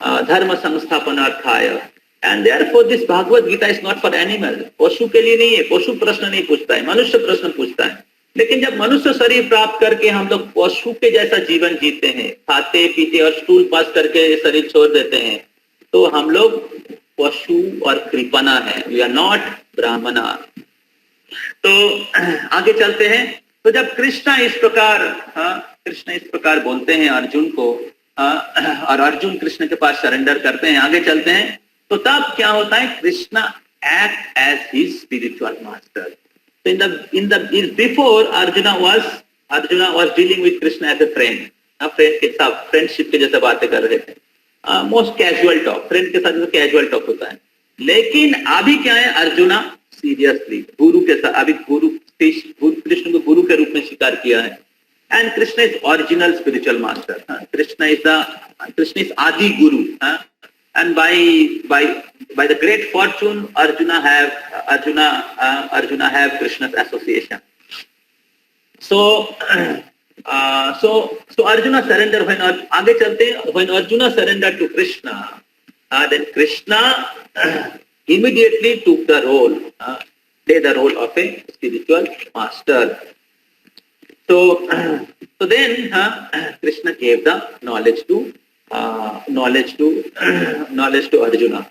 dharma samsthapanarthaya. And therefore this Bhagavad Gita is not for animal. पशु के लिए नहीं है, पशु प्रश्न नहीं पूछता है, मनुष्य प्रश्न पूछता है. लेकिन जब मनुष्य शरीर प्राप्त करके हम लोग पशु के जैसा जीवन जीते हैं, खाते पीते और स्टूल पास करके शरीर छोड़ देते हैं, तो हम लोग पशु और कृपना है. वी आर नॉट ब्राह्मणा. तो आगे चलते हैं. तो जब कृष्ण इस प्रकार बोलते हैं अर्जुन को, और अर्जुन कृष्ण के पास सरेंडर करते हैं, आगे चलते हैं, तो तब क्या होता है, Krishna act as his spiritual master. Before Arjuna was dealing with Krishna as a friend, friend के साथ फ्रेंडशिप के जैसे बातें कर रहे थे, मोस्ट कैजुअल टॉक, फ्रेंड के साथ जो कैजुअल टॉक होता है. लेकिन अभी क्या है, अर्जुना सीरियसली गुरु के साथ, अभी कृष्ण को गुरु के रूप में स्वीकार किया है. And Krishna is original spiritual master. Krishna is आदि गुरु. and by the great fortune, Arjuna have Krishna's association. So so Arjuna surrender आगे चलते हैं, when Arjuna surrendered to Krishna, then Krishna immediately took the role, played the role of a spiritual master. So then Krishna gave the knowledge to Arjuna.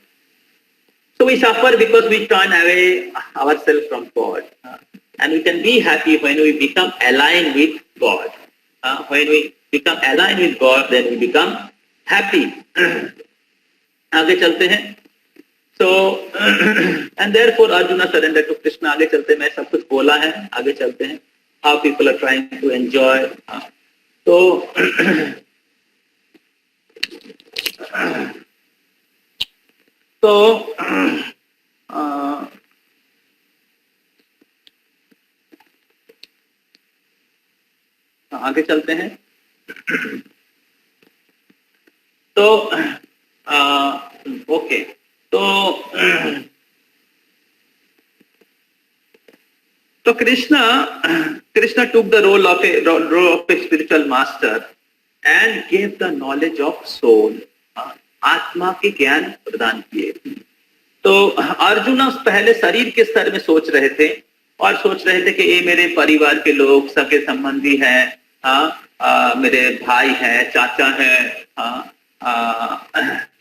So we suffer because we turn away ourselves from God. And we can be happy when we become aligned with God. When we become aligned with God, then we become happy. आगे चलते हैं. So and therefore Arjuna surrendered to Krishna. आगे चलते हैं, मैं सब कुछ बोला है, आगे चलते हैं. How people are trying to enjoy. So आगे चलते हैं. तो ओके, तो Krishna took the role of a spiritual master and gave the knowledge of soul. आत्मा के ज्ञान प्रदान किए. तो अर्जुन पहले शरीर के स्तर में सोच रहे थे और सोच रहे थे कि ये मेरे परिवार के लोग, सगे संबंधी हैं, मेरे भाई हैं, चाचा हैं,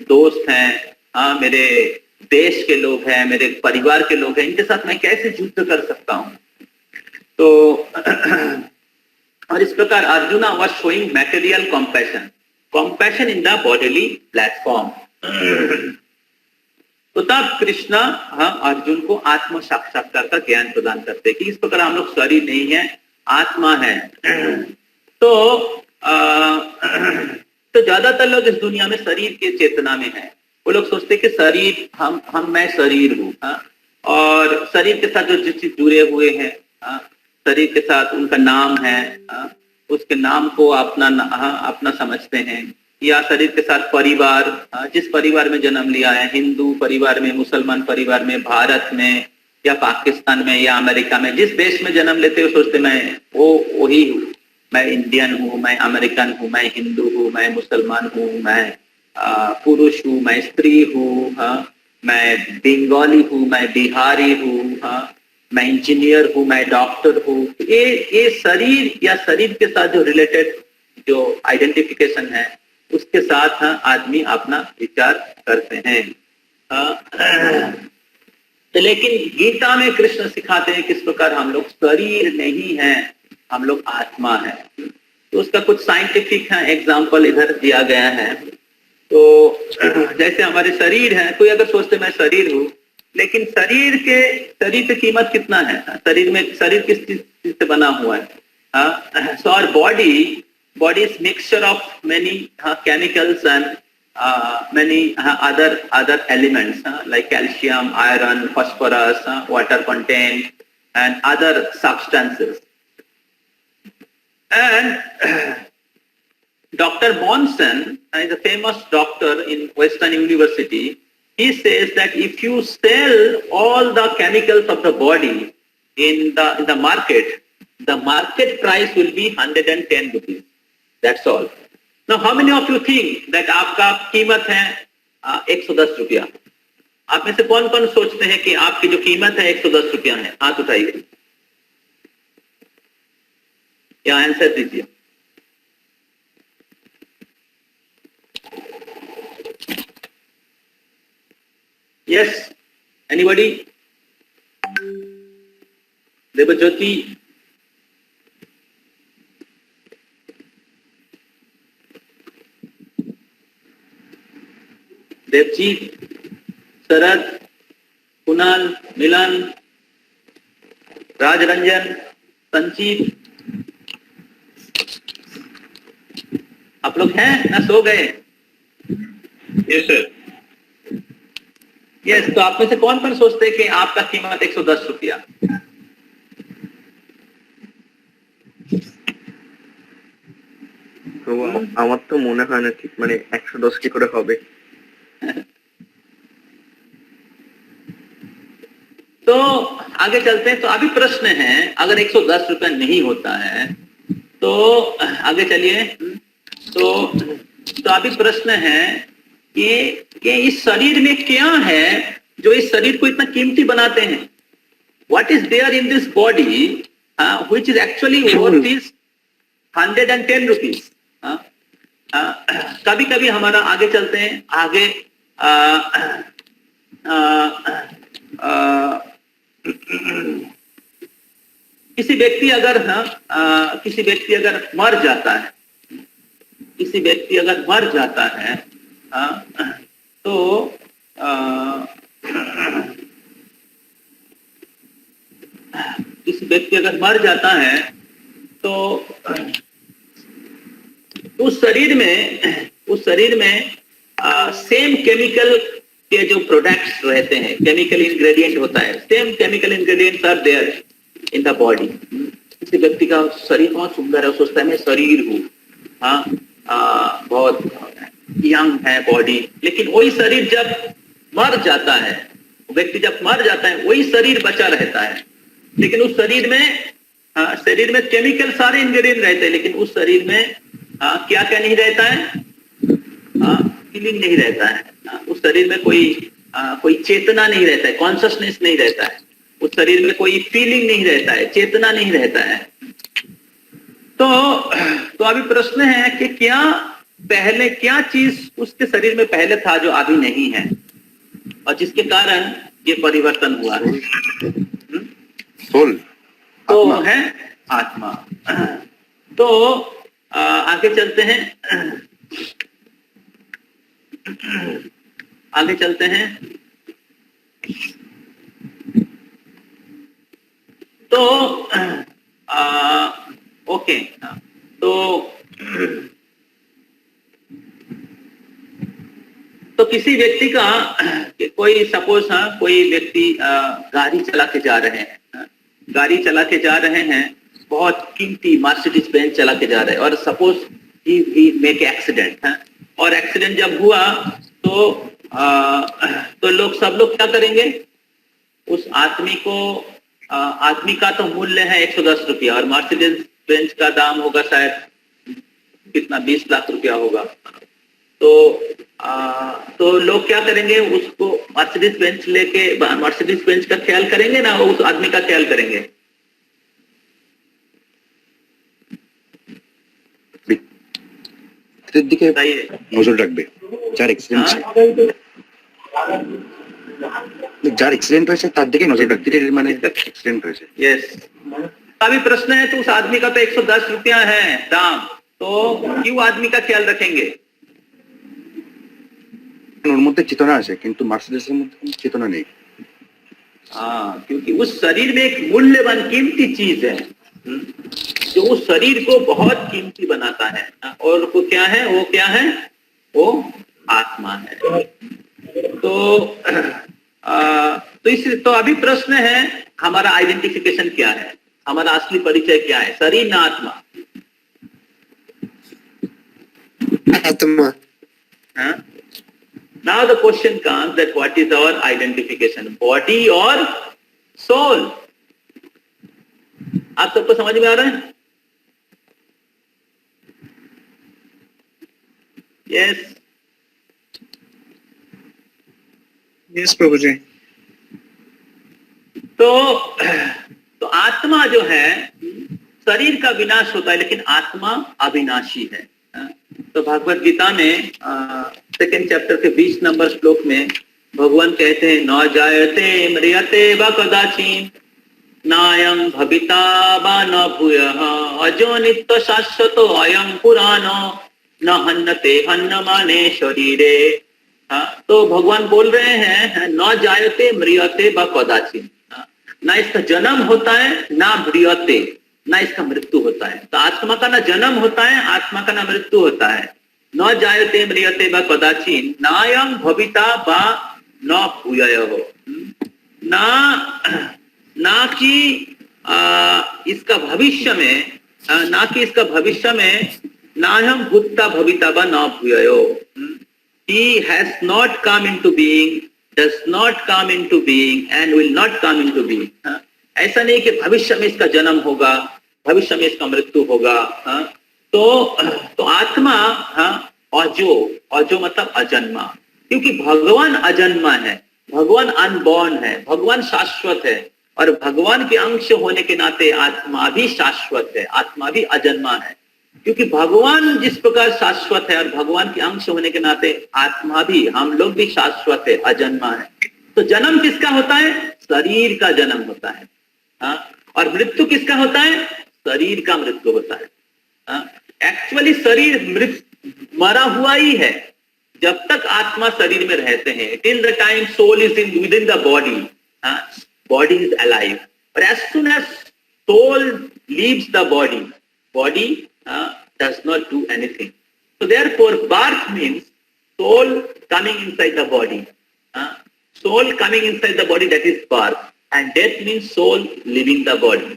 दोस्त हैं, मेरे देश के लोग हैं, मेरे परिवार के लोग हैं, इनके साथ मैं कैसे युद्ध कर सकता हूं. तो और इस प्रकार arjuna was showing material compassion in the bodily platform. तो तब कृष्णा अर्जुन को आत्म साक्षात्कार का ज्ञान प्रदान करते कि इस प्रकार हम लोग शरीर नहीं है, आत्मा है. तो ज्यादातर लोग इस दुनिया में शरीर के चेतना में हैं. वो लोग सोचते कि शरीर मैं शरीर हूँ, और शरीर के साथ जो जिस चीज जुड़े हुए हैं, शरीर के साथ उनका नाम है, उसके नाम को अपना समझते हैं. या शरीर के साथ परिवार, जिस परिवार में जन्म लिया है, हिंदू परिवार में, मुसलमान परिवार में, भारत में या पाकिस्तान में या अमेरिका में, जिस देश में जन्म लेते हो सोचते मैं वही हूँ, मैं इंडियन हूँ, मैं अमेरिकन हूँ, मैं हिंदू हूँ, मैं मुसलमान हूँ, मैं पुरुष हूँ, मैं स्त्री हूँ, मैं बंगाली हूँ, मैं बिहारी हूँ, मैं इंजीनियर हूँ, मैं डॉक्टर हूँ. ये शरीर या शरीर के साथ जो रिलेटेड जो आइडेंटिफिकेशन है, उसके साथ आदमी अपना विचार करते हैं. तो लेकिन गीता में कृष्ण सिखाते हैं किस प्रकार हम लोग शरीर नहीं है, हम लोग आत्मा है. तो उसका कुछ साइंटिफिक एग्जाम्पल इधर दिया गया है. तो जैसे हमारे शरीर है, कोई अगर सोचते मैं शरीर हूँ, लेकिन शरीर की कीमत कितना है? शरीर किस चीज से बना हुआ है? So our body is mixture of many chemicals and many other elements like calcium, iron, phosphorus, water content and other substances. And Dr. Monson is a famous doctor in Western University. He says that if you sell all the chemicals of the body in the market, the market price will be 110 rupees. That's all. Now, how many of you think that आपका कीमत है 110 रुपया? आप में से कौन कौन सोचते हैं कि आपकी जो कीमत है 110 रुपया है? हाथ उठाइए या आंसर दीजिए. Yes, anybody? Debajyoti? देवजीत, शरद, कुणाल, मिलन, राजरंजन, संजीत, आप लोग हैं ना सो गए? Yes sir. यस. तो आप में से कौन कौन सोचते हैं कि आपका कीमत 110 रुपया? তো আমার তো মনে হয় না ঠিক মানে 110 কি করে হবে. तो आगे चलते हैं। तो अभी प्रश्न है, अगर 110 रुपया नहीं होता है तो आगे चलिए। तो अभी प्रश्न है कि इस शरीर में क्या है जो इस शरीर को इतना कीमती बनाते हैं? What is there in this body which is actually worth is 110 rupees? कभी कभी हमारा, आगे चलते हैं, आगे किसी व्यक्ति अगर मर जाता है, किसी व्यक्ति अगर मर जाता है तो किसी व्यक्ति अगर मर जाता है तो उस शरीर में सेम केमिकल के जो प्रोडक्ट्स रहते हैं, केमिकल इंग्रेडिएंट होता है, same chemical ingredients are there in the body. किसी व्यक्ति का शरीर बहुत सुंदर है, सोचता है मैं शरीर हूँ, बहुत यंग है बॉडी, लेकिन वही शरीर जब मर जाता है, व्यक्ति जब मर जाता है वही शरीर बचा रहता है, लेकिन उस शरीर में केमिकल सारे इंग्रेडिएंट रहते हैं, लेकिन उस शरीर में क्या क्या नहीं रहता है? फीलिंग नहीं रहता है। उस शरीर में कोई चेतना नहीं रहता है, कॉन्शियसनेस नहीं रहता है, उस शरीर में कोई फीलिंग नहीं रहता है, चेतना नहीं रहता है। तो अभी प्रश्न है कि क्या चीज उसके शरीर में पहले था जो अभी नहीं है और जिसके कारण ये परिवर्तन हुआ है? सोल, तो है आत्मा। तो आगे चलते हैं, आगे चलते हैं। तो ओके, तो किसी व्यक्ति का कोई सपोज कोई व्यक्ति गाड़ी चला के जा रहे हैं, बहुत कीमती मर्सिडीज बेंज चला के जा रहे हैं, और सपोज ही मेक एक्सीडेंट, और एक्सीडेंट जब हुआ तो सब लोग क्या करेंगे? उस आदमी का तो मूल्य है 110 रुपया और मर्सिडीज बेंज का दाम होगा शायद कितना, 20 लाख रुपया होगा। तो लोग क्या करेंगे? उसको मर्सिडीज बेंज का ख्याल करेंगे ना, उस आदमी का ख्याल करेंगे? দিকে নজর রাখবে যার एक्सीडेंट হয়েছে তার দিকে নজর রাখবে, মানে एक्सीडेंट হয়েছে। यस, अभी प्रश्न है, तो उस आदमी का तो 110 रुपया है दाम, तो क्यों आदमी का ख्याल रखेंगे? ওর মধ্যে চেতনা আছে কিন্তু মার্সিডিজের মধ্যে কোনো চেতনা নেই। क्योंकि उस शरीर में एक मूल्यवान कीमती चीज है जो उस शरीर को बहुत कीमती बनाता है, और वो क्या है? वो आत्मा है। तो अभी प्रश्न है, हमारा आइडेंटिफिकेशन क्या है? हमारा असली परिचय क्या है? शरीर ना आत्मा? आत्मा। Now the question comes that what is our identification, body or soul? आप सबको समझ में आ रहा है? यस, यस प्रभु जी। तो आत्मा जो है, शरीर का विनाश होता है लेकिन आत्मा अविनाशी है। तो भगवत गीता में 2nd चैप्टर के 20 नंबर श्लोक में भगवान कहते हैं, न जायते म्रियते वा कदाचिन नायं भविता वा न भूयः अजो नित्य शाश्वतो अयं पुराणो न हन्नते हन्नमाने शरीरे। तो भगवान बोल रहे हैं, न जायते म्रियते वा कदाचिन, ना इसका जन्म होता है ना म्रियते, ना इसका मृत्यु होता है। तो आत्मा का ना जन्म होता है, आत्मा का ना मृत्यु होता है। न जायते म्रियते वा कदाचिन नायं भविता वा न भूयः, ना कि इसका भविष्य में नायं भूता भविता वा न भूयः, he has not come into being, does not come into being and will not come into being. ऐसा नहीं कि भविष्य में इसका जन्म होगा, भविष्य में इसका मृत्यु होगा. तो आत्मा अजो मतलब अजन्मा, क्योंकि भगवान अजन्मा है, भगवान अनबॉर्न है, भगवान शाश्वत है, और भगवान के अंश होने के नाते आत्मा भी शाश्वत है, आत्मा भी अजन्मा है. क्योंकि भगवान जिस प्रकार शाश्वत है और भगवान के अंश होने के नाते आत्मा भी, हम लोग भी शाश्वत है, अजन्मा है. तो जन्म किसका होता है? शरीर का जन्म होता है. और मृत्यु किसका होता है? शरीर का मृत्यु होता है. एक्चुअली शरीर मरा हुआ ही है जब तक आत्मा शरीर में रहते हैं. Till the time soul is in with in the body, body is alive. और as soon as soul leaves the body, body does not do anything. So therefore birth means soul coming inside the body. Soul coming inside the body, that is birth. And death means soul leaving the body.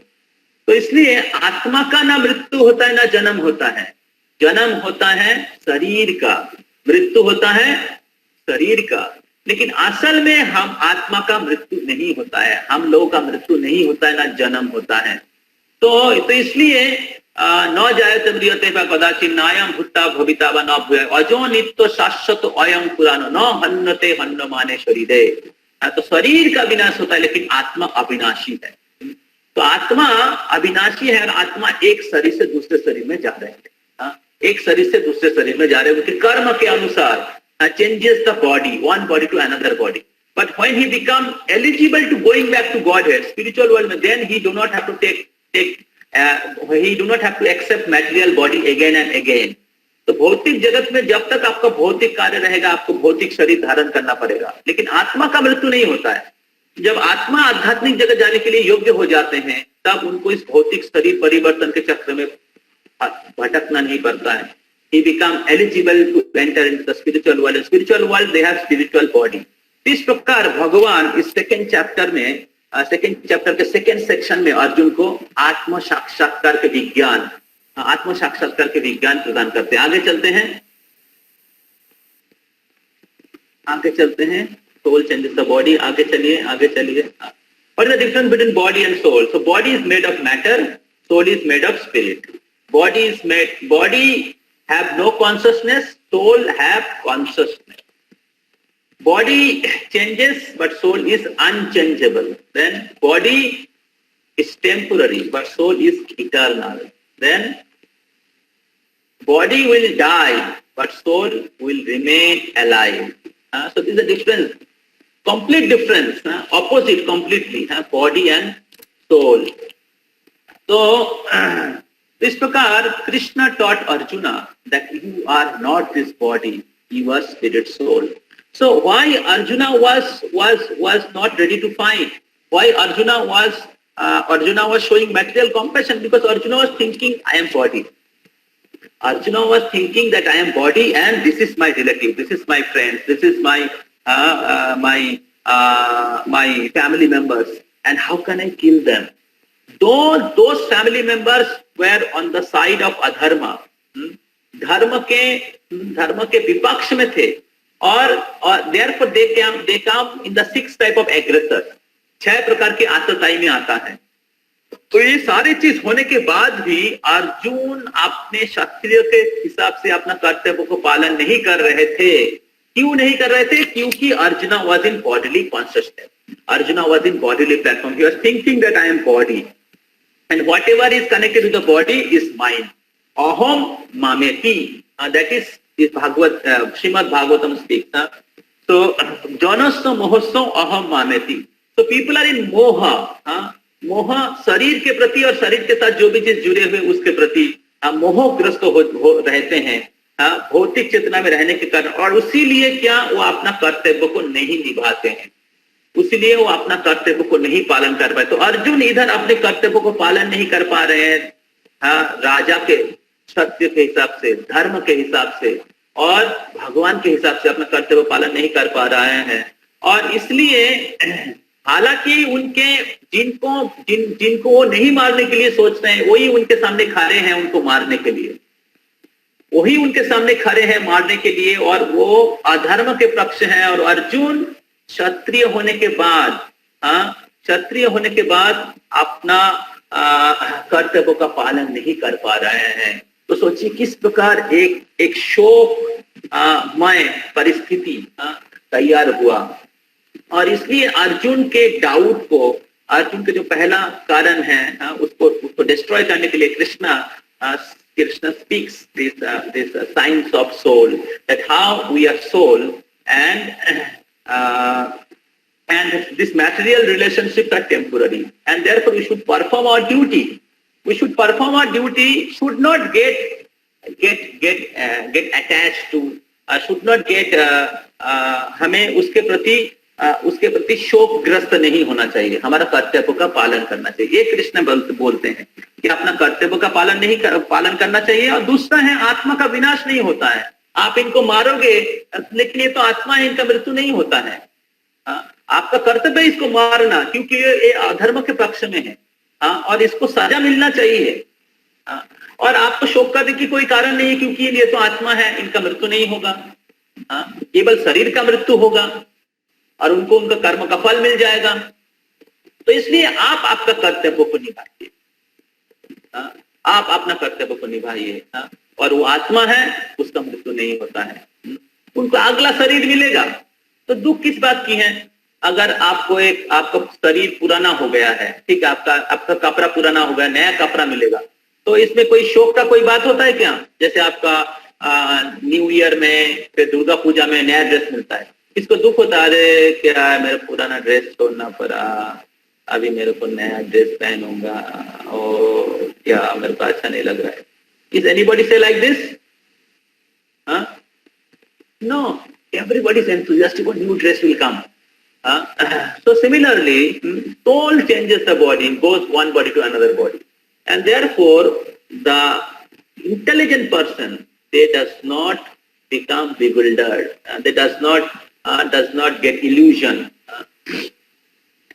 तो इसलिए आत्मा का ना मृत्यु होता है ना जन्म होता है. जन्म होता है शरीर का, मृत्यु होता है शरीर का. लेकिन असल में हम आत्मा का मृत्यु नहीं होता है, हम लोगों का मृत्यु नहीं होता है, ना जन्म होता है. तो इसलिए न जायते म्रियते वा कदाचित् नायं भूत्वा भविता वा न भूय अजो नित्य शाश्वत अयं पुराणो न हन्यते हन्यमाने शरीरे. तो शरीर का विनाश होता है लेकिन आत्मा अविनाशी है. तो आत्मा अविनाशी है और आत्मा एक शरीर से दूसरे शरीर में जा रहे हैं, एक शरीर से दूसरे शरीर में जा रहे हैं. क्योंकि कर्म के अनुसार changes the body, one body to another body. But when he become eligible to going back to godhead, spiritual world में, then he do not have to take he do not have to accept material body again and again. तो भौतिक जगत में जब तक आपका भौतिक कार्य रहेगा आपको भौतिक शरीर धारण करना पड़ेगा. लेकिन आत्मा का मृत्यु नहीं होता है. जब आत्मा आध्यात्मिक जगत जाने के लिए योग्य हो जाते हैं तब उनको इस भौतिक शरीर परिवर्तन के चक्र में भटकना नहीं पड़ता है. He become eligible to enter into the spiritual world. Spiritual world they have spiritual body. इस प्रकार भगवान इस सेकेंड चैप्टर के सेकेंड सेक्शन में अर्जुन को आत्म साक्षात्कार के विज्ञान, आत्म साक्षात्कार के विज्ञान प्रदान करते हैं. आगे चलते हैं. Soul changes the body. आगे चलिए. What is the difference between body and soul? So body is made of matter, soul is made of spirit. Body have no consciousness, soul have consciousness. Body changes but soul is unchangeable. Then body is temporary but soul is eternal. Then body will die but soul will remain alive. So this is a difference, complete difference, opposite completely, body and soul. So इस प्रकार Krishna taught Arjuna that you are not this body, you are spirit soul. So why Arjuna was not ready to fight? Why Arjuna was showing material compassion? Because Arjuna was thinking, I am body. Arjuna was thinking that I am body and this is my relative, this is my friend, this is my family members, and how can I kill them? Though those family members were on the side of adharma, धर्म के विपक्ष में थे, और therefore they come in the 6 type of aggressor. 6 प्रकार के आतताई में आता है. तो ये सारी चीज होने के बाद भी अर्जुन अपने क्षत्रिय के हिसाब से अपना कर्तव्य को पालन नहीं कर रहे थे. क्यों नहीं कर रहे थे? क्योंकि arjuna was in bodily consciousness. Arjuna was in bodily platform. He was thinking that I am body, and whatever is connected to the body is mine. Aham mameti. That is Bhagavad, Srimad Bhagavatam speaks. So janasya mohasya aham mameti. So people are in moha. मोह शरीर के प्रति और शरीर के साथ जो भी चीज जुड़े हुए उसके प्रति मोहग्रस्त हो रहते हैं, भौतिक चेतना में रहने के कारण, और उसीलिए क्या वो अपना कर्तव्य को नहीं निभाते हैं, उसीलिए वो अपना कर्तव्य को नहीं पालन कर पाए. तो अर्जुन इधर अपने कर्तव्य को पालन नहीं कर पा रहे हैं, राजा के सत्य के हिसाब से, धर्म के हिसाब से और भगवान के हिसाब से अपना कर्तव्य पालन नहीं कर पा रहे हैं. और इसलिए हालांकि उनके जिनको वो नहीं मारने के लिए सोच रहे हैं वही उनके सामने खड़े हैं उनको मारने के लिए. वही उनके सामने खड़े हैं मारने के लिए, और वो अधर्म के पक्ष हैं। और अर्जुन क्षत्रिय होने के बाद, क्षत्रिय होने के बाद अपना कर्तव्यों का पालन नहीं कर पा रहे हैं। तो सोचिए किस प्रकार एक शोकमय परिस्थिति तैयार हुआ। और इसलिए अर्जुन के डाउट को, अर्जुन के जो पहला कारण है उसको डिस्ट्रॉय करने के लिए Krishna speaks this science of soul, that how we are soul, and this material relationships are temporary, and therefore we should perform our duty. We should perform our duty, should not get attached to, should not get हमें उसके प्रति शोकग्रस्त नहीं होना चाहिए। हमारा कर्तव्य का पालन करना चाहिए। ये कृष्ण बोलते हैं कि अपना कर्तव्य का पालन करना चाहिए। और दूसरा है, आत्मा का विनाश नहीं होता है। आप इनको मारोगे लेकिन ये तो आत्मा है, इनका मृत्यु नहीं होता है। आपका कर्तव्य इसको मारना, क्योंकि ये अधर्म के पक्ष में है, और इसको सजा मिलना चाहिए। और आपको शोक करने की कोई कारण नहीं है, क्योंकि ये तो आत्मा है, इनका मृत्यु नहीं होगा, केवल शरीर का मृत्यु होगा और उनको उनका कर्म का फल मिल जाएगा। तो इसलिए आप आपका कर्तव्य को निभाइए, आप अपना कर्तव्य को निभाइए। और वो आत्मा है, उसका मृत्यु नहीं होता है, उनको अगला शरीर मिलेगा। तो दुख किस बात की है? अगर आपका शरीर पुराना हो गया है, ठीक है, आपका कपड़ा पुराना हो गया, नया कपड़ा मिलेगा, तो इसमें कोई शोक का कोई बात होता है क्या? जैसे आपका न्यू ईयर में, फिर दुर्गा पूजा में नया ड्रेस मिलता है, इसको दुख होता है, अरे क्या मेरा पुराना ड्रेस छोड़ना पड़ा, अभी मेरे को नया ड्रेस पहनूंगा, और क्या मेरे को अच्छा नहीं लग रहा है। Is anybody say like this? No, everybody is enthusiastic about new dress will come. So similarly, soul changes the body, goes one body to another body, and therefore the intelligent person, they does not become bewildered, they does not get illusion.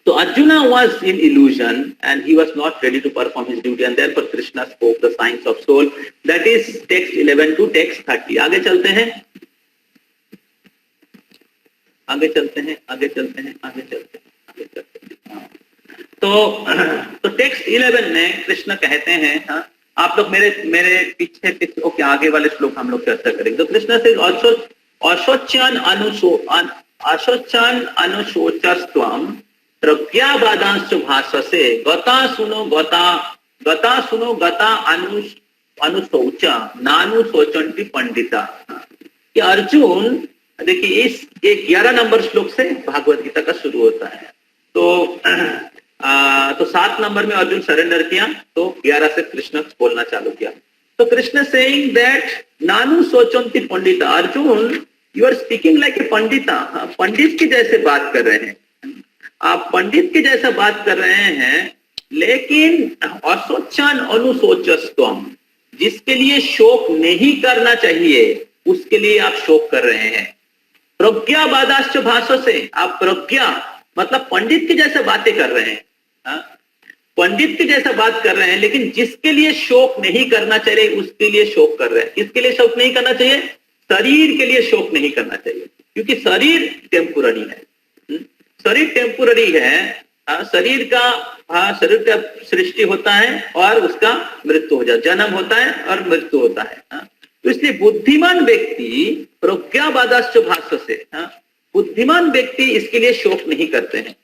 So Arjuna was in illusion and he was not ready to perform his duty, and therefore Krishna spoke the science of soul. That is text 11 to text 30. आगे चलते हैं। तो text 11 में कृष्ण कहते हैं, आप लोग मेरे पीछे ओके, आगे वाले श्लोक हम लोग चर्चा करेंगे। तो कृष्ण से अशोचन अनुशोचस्त्वम प्रज्ञावादांश भाषसे गता सुनो गता अनुशोच नानुशोचन्ति पंडिता। कि अर्जुन, देखिए इस 11 नंबर श्लोक से भागवत गीता का शुरू होता है। तो 7 नंबर में अर्जुन सरेंडर किया, तो 11 से कृष्ण बोलना चालू किया। तो कृष्ण सेइंग दैट नानु सोचन्ति पंडिता, Arjun you are speaking like a pandita, पंडित की जैसे बात कर रहे हैं, आप पंडित की जैसा बात कर रहे हैं, लेकिन असोचन अनुशोचस्त्वम, जिसके लिए शोक नहीं करना चाहिए उसके लिए आप शोक कर रहे हैं। प्रज्ञावादाश्च भाषा से, आप प्रज्ञा मतलब पंडित की जैसे बातें कर रहे हैं, पंडित की जैसा बात कर रहे हैं, लेकिन जिसके लिए शोक नहीं करना चाहिए उसके लिए शोक कर रहे हैं। किसके लिए शोक नहीं करना चाहिए? शरीर के लिए शोक नहीं करना चाहिए, क्योंकि शरीर टेम्पोररी है, शरीर टेम्पोररी है। शरीर का सृष्टि होता है और उसका मृत्यु हो जाता, जन्म होता है और मृत्यु होता है। तो इसलिए बुद्धिमान व्यक्ति प्रज्ञावादाश्च भाष्य से, बुद्धिमान व्यक्ति इसके लिए शोक नहीं करते हैं।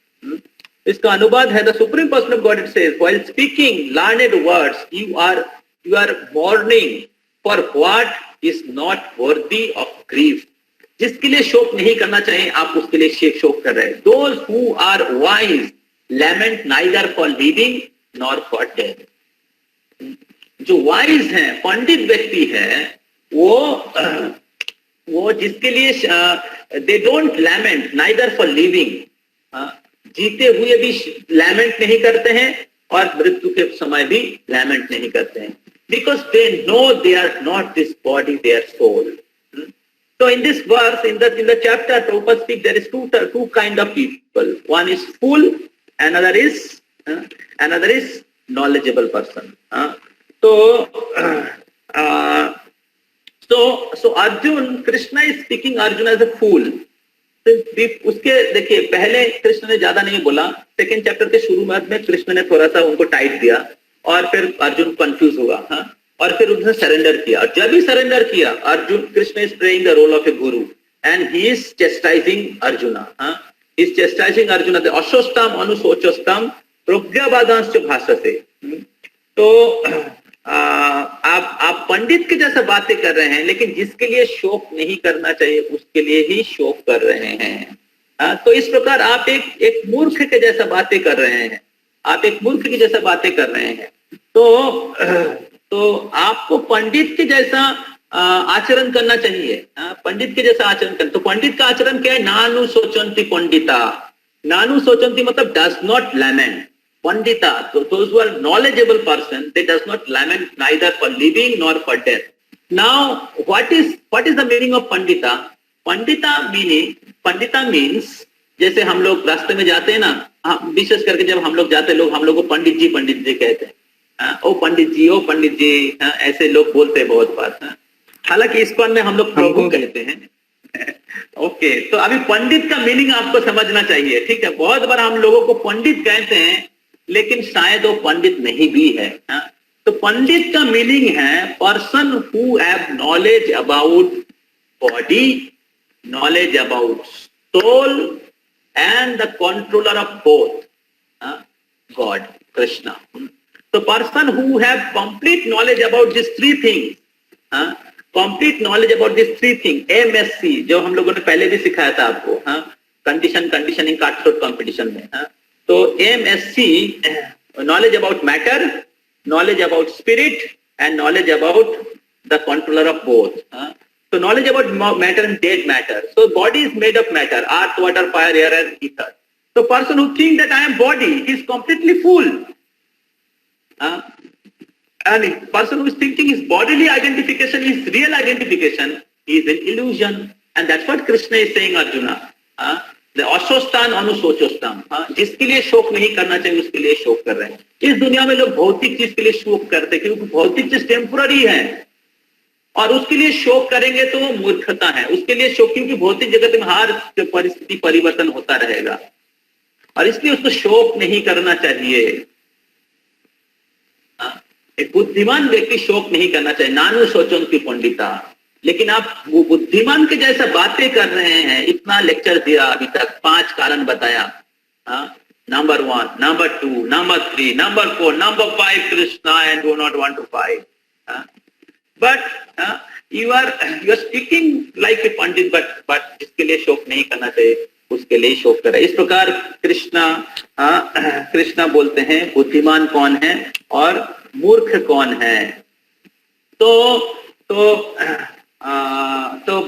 इसका अनुवाद है, the supreme person of God says, while speaking learned words you are mourning for what is not worthy of grief. जिसके लिए शोक नहीं करना चाहिए आप उसके लिए शोक कर रहे हैं। Those who are wise lament neither for living nor for death. जो वाइज हैं, पंडित व्यक्ति है, वो जिसके लिए they don't lament neither for living, जीते हुए भी लैमेंट नहीं करते हैं और मृत्यु के समय भी लैमेंट नहीं करते हैं, because they know they are not this body, they are soul. So in this verse, in the chapter, Prabhupada speaks, there is two kind of people. One is fool, another is knowledgeable person. So So Arjun, Krishna is speaking Arjun as a fool. उसके देखिए पहले कृष्ण ने ज्यादा नहीं बोला, second chapter के शुरू में कृष्ण ने थोड़ा सा उनको टाइट दिया और फिर अर्जुन कंफ्यूज हुआ, हाँ, और फिर उसने सरेंडर किया। और जब ही सरेंडर किया Arjun, Krishna is playing the role of a guru and he is chastising Arjuna, हाँ, इज चेस्टाइजिंग अर्जुना, अशोष्टम अनुशोचस्तम प्रज्ञावादांश भाषते। तो आप पंडित के जैसा बातें कर रहे हैं, लेकिन जिसके लिए शोक नहीं करना चाहिए उसके लिए ही शोक कर रहे हैं। तो इस प्रकार आप एक मूर्ख के जैसा बातें कर रहे हैं, आप एक मूर्ख की जैसा बातें कर रहे हैं। तो आपको पंडित के जैसा आचरण करना चाहिए, पंडित के जैसा आचरण करना। तो पंडित का आचरण क्या है? नानु सोचंती पंडिता, नानु सोचंती मतलब does not lament. Pandita, so those who are knowledgeable person, they does not lament neither for living nor for death. Now, what is the meaning of Pandita? Pandita means जैसे हम लोग रास्ते में जाते हैं ना, विशेष करके जब हम लोग जाते हैं, लोग हम लोग को पंडित जी कहते हैं, ओ पंडित जी, ऐसे लोग बोलते हैं बहुत बार। हालांकि इस्कॉन में हम लोग प्रभु कहते हैं। ओके, तो अभी पंडित का मीनिंग आपको समझना चाहिए, ठीक है। बहुत बार हम लोगों को पंडित कहते हैं, लेकिन शायद वो पंडित नहीं भी है। तो पंडित का मीनिंग है person who have knowledge about body, knowledge about soul and the controller of both, God, Krishna. तो person who have complete knowledge about this three things, complete knowledge about this three thing, MSc, जो हम लोगों ने पहले भी सिखाया था आपको, कंडीशनिंग कार्डशॉट कॉम्पिटिशन में। तो MSc, knowledge about matter, knowledge about spirit, and knowledge about the controller of both. So knowledge about matter and dead matter. So body is made of matter, earth, water, fire, air, and ether. So person who thinks that I am body, he is completely fool. And person who is thinking his bodily identification is real identification, he is an illusion. And that's what Krishna is saying, Arjuna. अशोस्तान अनुशोचोस्तान, जिसके लिए शोक नहीं करना चाहिए उसके लिए शोक कर रहे हैं। इस दुनिया में लोग भौतिक चीज के लिए शोक करते हैं, क्योंकि भौतिक चीज टेम्पोररी है, और उसके लिए शोक करेंगे तो वो मूर्खता है। उसके लिए शोक, क्योंकि भौतिक जगत में हर परिस्थिति परिवर्तन होता रहेगा, और इसलिए उसको शोक नहीं करना चाहिए। एक बुद्धिमान व्यक्ति शोक नहीं करना चाहिए। नानु सोचंती पंडिता, लेकिन आप वो बुद्धिमान के जैसा बातें कर रहे हैं। इतना लेक्चर दिया अभी तक, 5 कारण बताया, number 1, number 2, number 3, number 4, number 5, Krishna and do not want to fight, but you are speaking like a pandit, but जिसके लिए शोक नहीं करना चाहिए उसके लिए शोक कर रहा है। इस प्रकार कृष्णा बोलते हैं बुद्धिमान कौन है और मूर्ख कौन है। तो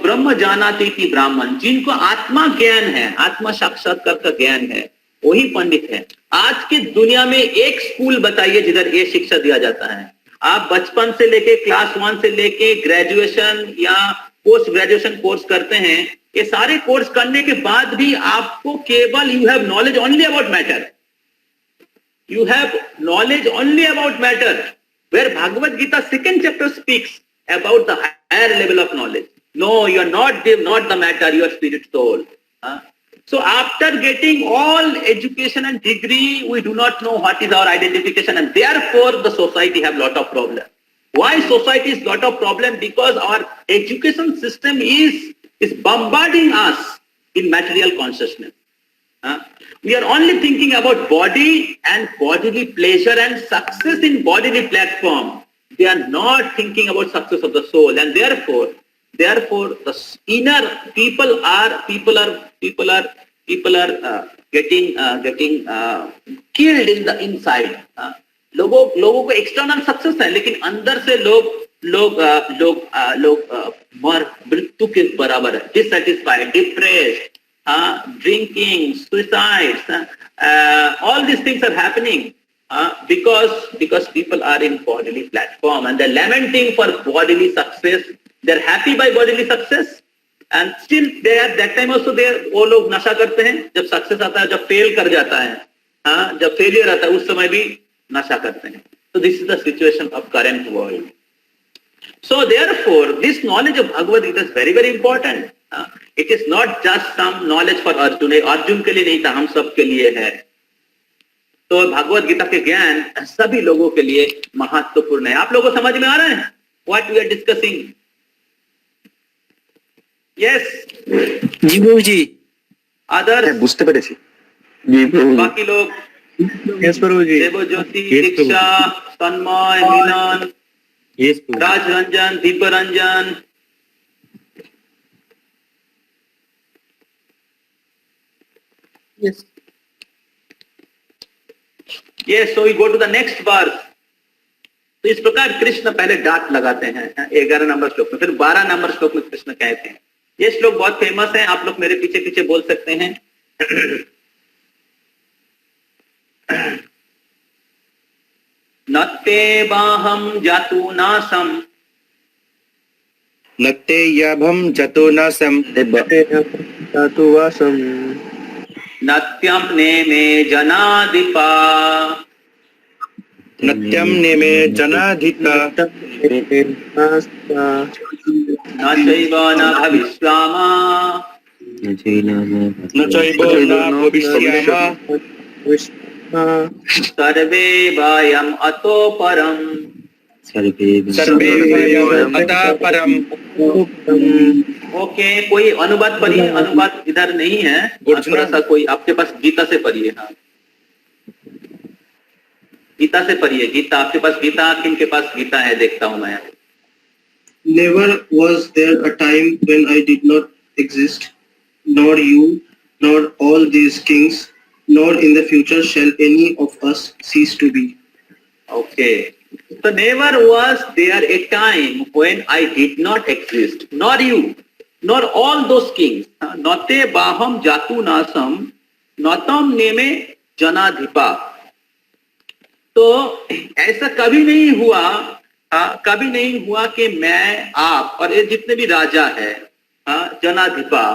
ब्रह्म जानाति इति ब्राह्मण, जिनको आत्मा ज्ञान है, आत्मा साक्षात्कार का ज्ञान है, वही पंडित है। आज की दुनिया में एक स्कूल बताइए जिधर ये शिक्षा दिया जाता है। आप बचपन से लेके क्लास 1 से लेके ग्रेजुएशन या पोस्ट ग्रेजुएशन कोर्स करते हैं, ये सारे कोर्स करने के बाद भी आपको केवल you have knowledge only about matter, you have knowledge only about matter, where Bhagavad Gita 2nd chapter speaks about the higher level of knowledge. No, you are not the matter, you are spirit soul. So after getting all education and degree, we do not know what is our identification, and therefore the society have lot of problem. Why society is lot of problem? Because our education system is bombarding us in material consciousness. We are only thinking about body and bodily pleasure and success in bodily platform. They are not thinking about success of the soul, and therefore the inner people are getting killed in the inside. लोगों को external success है, लेकिन अंदर से लोग मृत्यु के बराबर है, dissatisfied, depressed, drinking, suicides, all these things are happening because people are in bodily platform and they're lamenting for bodily success. They're happy by bodily success, and still they are that time also वो लोग नशा करते हैं। जब success आता है, जब fail कर जाता है, जब फेलियर आता है, उस समय भी नशा करते हैं। So this is the situation of current world. So therefore, this knowledge of Bhagavad Gita is very, very important. It is not just some knowledge for Arjun. Arjun के लिए नहीं था, हम सब के लिए है. तो भगवत गीता के ज्ञान सभी लोगों के लिए महत्वपूर्ण है. आप लोगों को समझ में आ रहा है? What we are discussing? Yes. G প্রভুজি। Others? হ্যাঁ বুঝতে পেরেছি। बाकी लोग? Yes প্রভুজি। Devjyoti, Yes, Prabhu. Diksha, Tanmay, Milan, Yes, Prabhu. Raj Ranjan, Deep Ranjan. Yes. Yes, so we go to the next verse. तो इस प्रकार कृष्ण पहले डांट लगाते हैं 11 नंबर श्लोक में, फिर 12 नंबर श्लोक में कृष्ण कहते हैं. ये श्लोक बहुत फेमस है, आप लोग मेरे पीछे पीछे बोल सकते हैं. नत्ते बाहम जातु नासम नत्ते याभम जतो नासम धातु वासम नत्यम नेमे जनादिपा नत्यम नेमे जनाधिता न चैव न भविष्यामा न चैव न भविष्यामः सर्वे वयम अतो परम. सर्वे वयम् अतः परम्. ओके, कोई अनुवाद पढ़िए. अनुवाद इधर नहीं है, थोड़ा सा कोई आपके पास गीता से पढ़िए. हाँ, गीता से पढ़िए. गीता आपके पास, गीता किनके पास गीता है देखता हूँ मैं. Never was there a time when I did not exist, nor you, nor all these kings, nor in the future shall any of us cease to be. Okay. So never was there a time when I did not exist, nor you, nor all those kings. Nate baham jatu nasam, natam neme janadhipa. तो ऐसा कभी नहीं हुआ, कभी नहीं हुआ कि मैं, आप और ये जितने भी राजा है, जनाधिपा,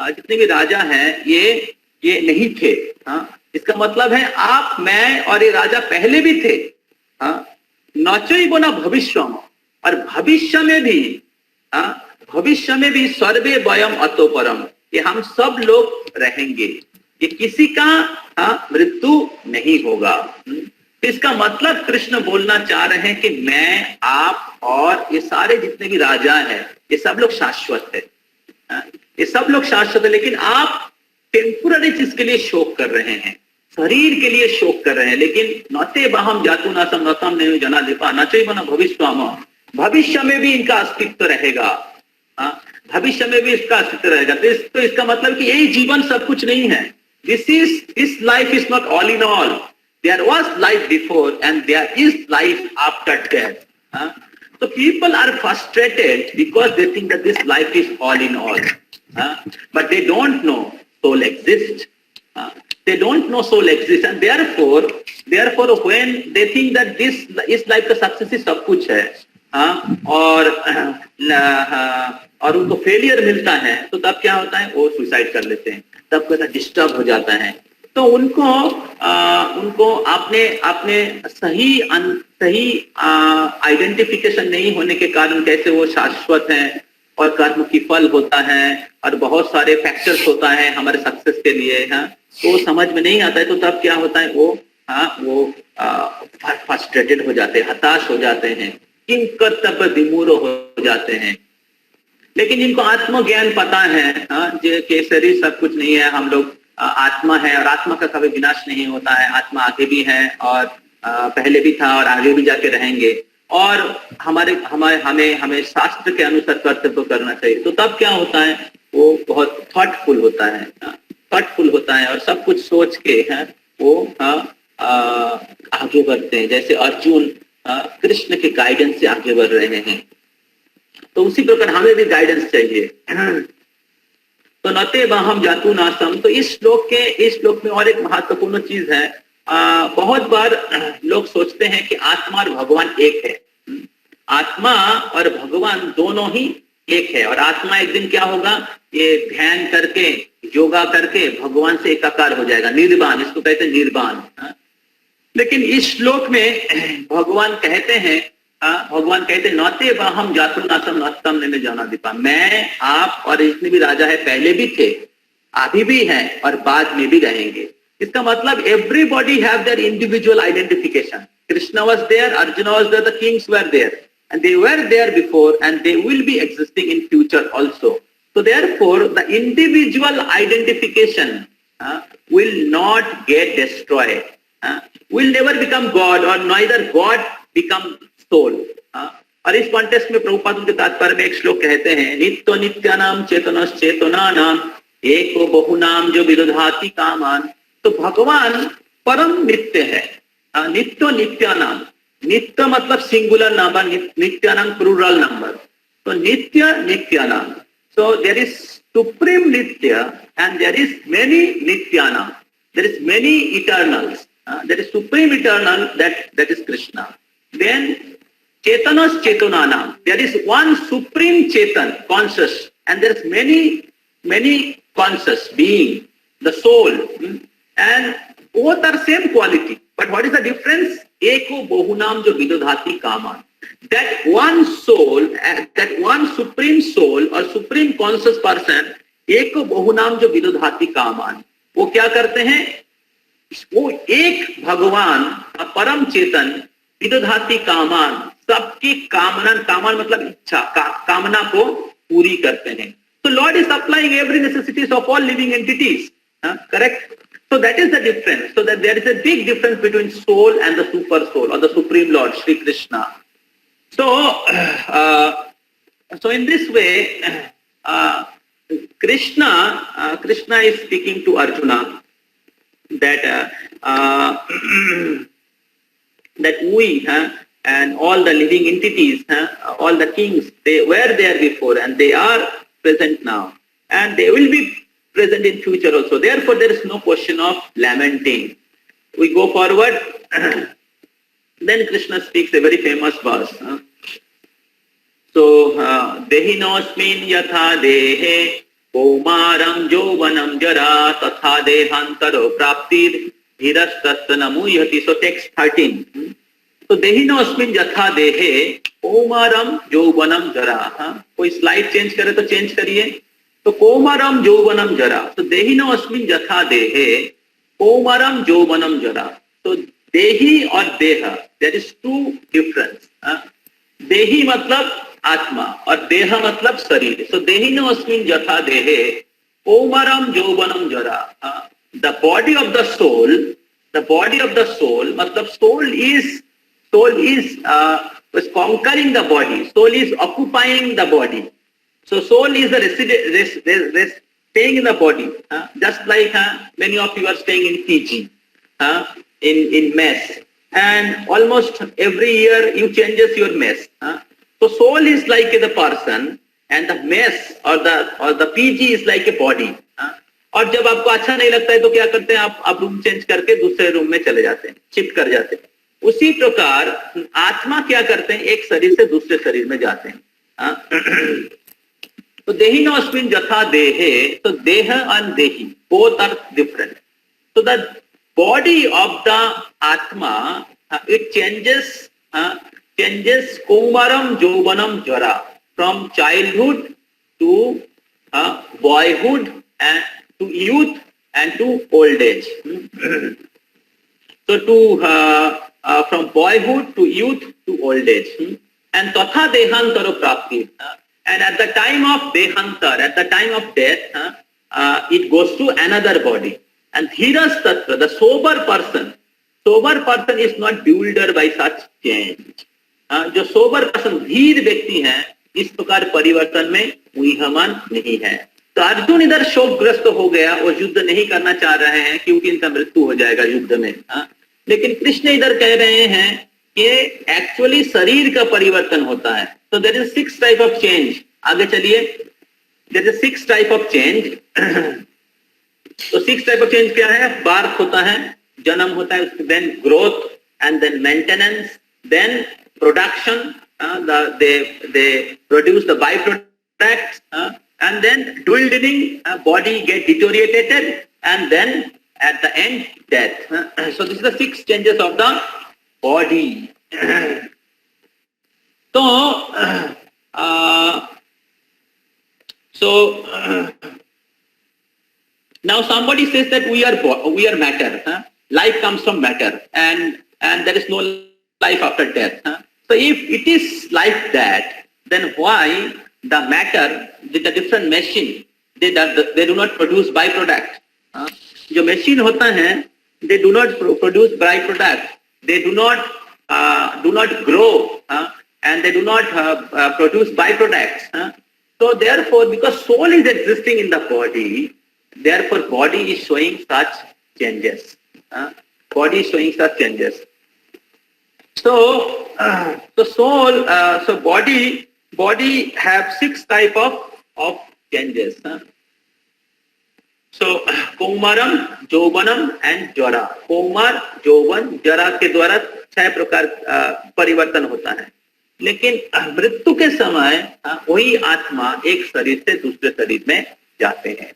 जितने भी राजा हैं, ये नहीं थे. इसका मतलब है आप, मैं और ये राजा पहले भी थे. नचैव न भविष्यम, और भविष्य में भी सर्वे वयम अतो परम, ये हम सब लोग रहेंगे. ये किसी का मृत्यु नहीं होगा. इसका मतलब कृष्ण बोलना चाह रहे हैं कि मैं, आप और ये सारे जितने भी राजा हैं, ये सब लोग शाश्वत है. ये सब लोग शाश्वत है, लेकिन आप टेम्पोररी चीज के लिए शोक कर रहे हैं, शरीर के लिए शोक कर रहे हैं. लेकिन नते बाहम जातु नासम नतम ने जना दीपा नचैव न भविष्यामः, भविष्य में भी इनका अस्तित्व रहेगा. भविष्य में भी इसका अस्तित्व रहेगा. तो इसका मतलब कि यही जीवन सब कुछ नहीं है. This life is not all in all. There was life before and there is life after death. So people are frustrated because they think that this life is all in all. But they don't know soul exists. They don't know soul exists, and therefore when they think that this is life का success ही सब कुछ है, और उनको failure मिलता है, तो तब क्या होता है, वो सुसाइड कर लेते हैं. तब कैसा डिस्टर्ब हो जाता है. तो उनको आपने सही आइडेंटिफिकेशन नहीं होने के कारण कैसे वो शाश्वत हैं और कर्म की फल होता है और बहुत सारे फैक्टर्स होता है हमारे सक्सेस के लिए, तो समझ में नहीं आता है. तो तब क्या होता है, वो फ्रस्ट्रेटेड हो जाते हैं, हताश हो जाते हैं, किन कर्तव्य विमूढ़ हो जाते हैं. लेकिन जिनको आत्मज्ञान पता है, कि शरीर सब कुछ नहीं है, हम लोग आत्मा है और आत्मा का कभी विनाश नहीं होता है, आत्मा आगे भी है और पहले भी था और आगे भी जाके रहेंगे, और हमें शास्त्र के अनुसार कर्तव्य करना चाहिए. तो तब क्या होता है, वो बहुत थॉटफुल होता है और सब कुछ सोच के वो आगे बढ़ते हैं. जैसे अर्जुन कृष्ण के गाइडेंस से आगे बढ़ रहे हैं, तो उसी प्रकार हमें भी गाइडेंस चाहिए. तो नते बाहम जातु नासम. तो इस श्लोक में और एक महत्वपूर्ण चीज है. बहुत बार लोग सोचते हैं कि आत्मा और भगवान एक है. आत्मा और भगवान दोनों ही एक है, और आत्मा एक दिन क्या होगा, ये ध्यान करके, योगा करके भगवान से एकाकार हो जाएगा, निर्वाण, इसको कहते हैं निर्वाण. लेकिन इस श्लोक में भगवान कहते हैं भगवान कहते नौते हम जातुनासम नस्तम में जाना दीपा, मैं आप और जितने भी राजा है पहले भी थे, अभी भी हैं और बाद में भी रहेंगे। इसका मतलब everybody have their individual identification. Krishna was there, Arjuna was there, the kings were there and they were there before and they will be existing in future also. So therefore the individual identification will not get destroyed, will never become God or neither God become soul. और इस context में प्रभुपाद उनके तात्पर्य में एक श्लोक कहते हैं, नित्य नित्यानाम चेतनस चेतनानाम एको बहुनाम जो विरोधाति कामान। तो भगवान परम नित्य है, नित्य नित्यानाम, नित्य मतलब सिंगुलर नंबर, नित्यानाम प्लूरल नंबर, तो नित्य नित्यानाम। सो देयर इज सुप्रीम नित्य and there is many nityanam, there is many eternals, there is supreme eternal, that is Krishna. Then chetanas chetananam, there is one supreme chetan, conscious, and there is many conscious being, the soul, and both are same quality, but what is the difference? Eko bahunam jo vidodhati kaman, that one soul, that one supreme soul or supreme conscious person, eko bahunam jo vidodhati kaman, वो क्या करते हैं? वो एक भगवान परम चेतन विदधाति कामान, सबकी कामना, कामान मतलब इच्छा, कामना को पूरी करते हैं। So Lord is supplying every necessities of all living entities, correct? So that is the difference. So that there is a big difference between soul and the super soul or the Supreme Lord, Shri Krishna. So, so in this way, Krishna is speaking to Arjuna that that we and all the living entities, all the kings, they were there before and they are present now, and they will be present in future also. Therefore, there is no question of lamenting. We go forward. Then Krishna speaks a very famous verse. So, Dehinosmin yatha dehe Komaram jovanam jara tatha dehantaro praptir hirastastanamu yati. So, text 13. So, Dehinosmin yatha dehe Komaram jovanam jara. कोई slide change करे तो change करिए। तो कोमरम जौवनम जरा, तो देहिनो अस्मिन यथा देहे कोमरम जौवनम जरा। तो देही और देह, देयर इज टू डिफरेंस। देही मतलब आत्मा और देह मतलब शरीर। सो देहिनो अस्मिन यथा देहे कोमरम जौवनम जरा। The body of the soul, the body of the soul मतलब soul is was conquering the body. Soul is occupying the body. So soul is the staying in the body. Just like many of you are staying in PG, in mess. And almost every year you changes your mess. So soul is like the person and the mess or the PG is like a body. और जब आपको अच्छा नहीं लगता है तो क्या करते हैं आप रूम चेंज करके दूसरे रूम में चले जाते हैं, शिफ्ट कर जाते हैं। उसी प्रकार आत्मा क्या करते हैं, एक शरीर से दूसरे शरीर में जाते हैं। तो देहिनो अस्मिन यथा देहे, तो deh and dehi both are different. So the body of the Atma, it changes Komaram Jovanam Jara, from childhood to boyhood and to youth and to old age. So from boyhood to youth to old age. And Tatha Dehantaro Prapti. And at the time of Dehantar, at the time of death, it goes to another body. And Dhiras Tattva, the sober person is not bewildered by such change. जो sober person, धीर व्यक्ति है, इस प्रकार परिवर्तन में मुह्यमान नहीं है। तो अर्जुन इधर शोकग्रस्त हो गया और युद्ध नहीं करना चाह रहे हैं क्योंकि इनका मृत्यु हो जाएगा युद्ध में। लेकिन कृष्ण इधर कह रहे हैं कि एक्चुअली शरीर का परिवर्तन होता है। तो there is 6 type of change. आगे चलिए, there is 6 type of change. तो 6 टाइप ऑफ चेंज क्या है? बर्थ होता है, जन्म होता है, then growth and then maintenance, then production, they produce the byproducts, and then dwindling, body get deteriorated, and then at the end death. So this is the 6 changes of the body. तो now somebody says that we are matter. Life comes from matter, and there is no life after death. So if it is like that, then why the matter with a different machine they do not produce byproduct? जो machine होता है, they do not produce byproduct. They do not grow, and they do not produce byproducts. So therefore, because soul is existing in the body, therefore body is showing such changes. Body is showing such changes. So soul, so body have 6 type of changes. So कौमारम, जौवनम and जरा. कौमार, जौवन, जरा के द्वारा 6 प्रकार परिवर्तन होता है. लेकिन मृत्यु के समय वही आत्मा एक शरीर से दूसरे शरीर में जाते हैं.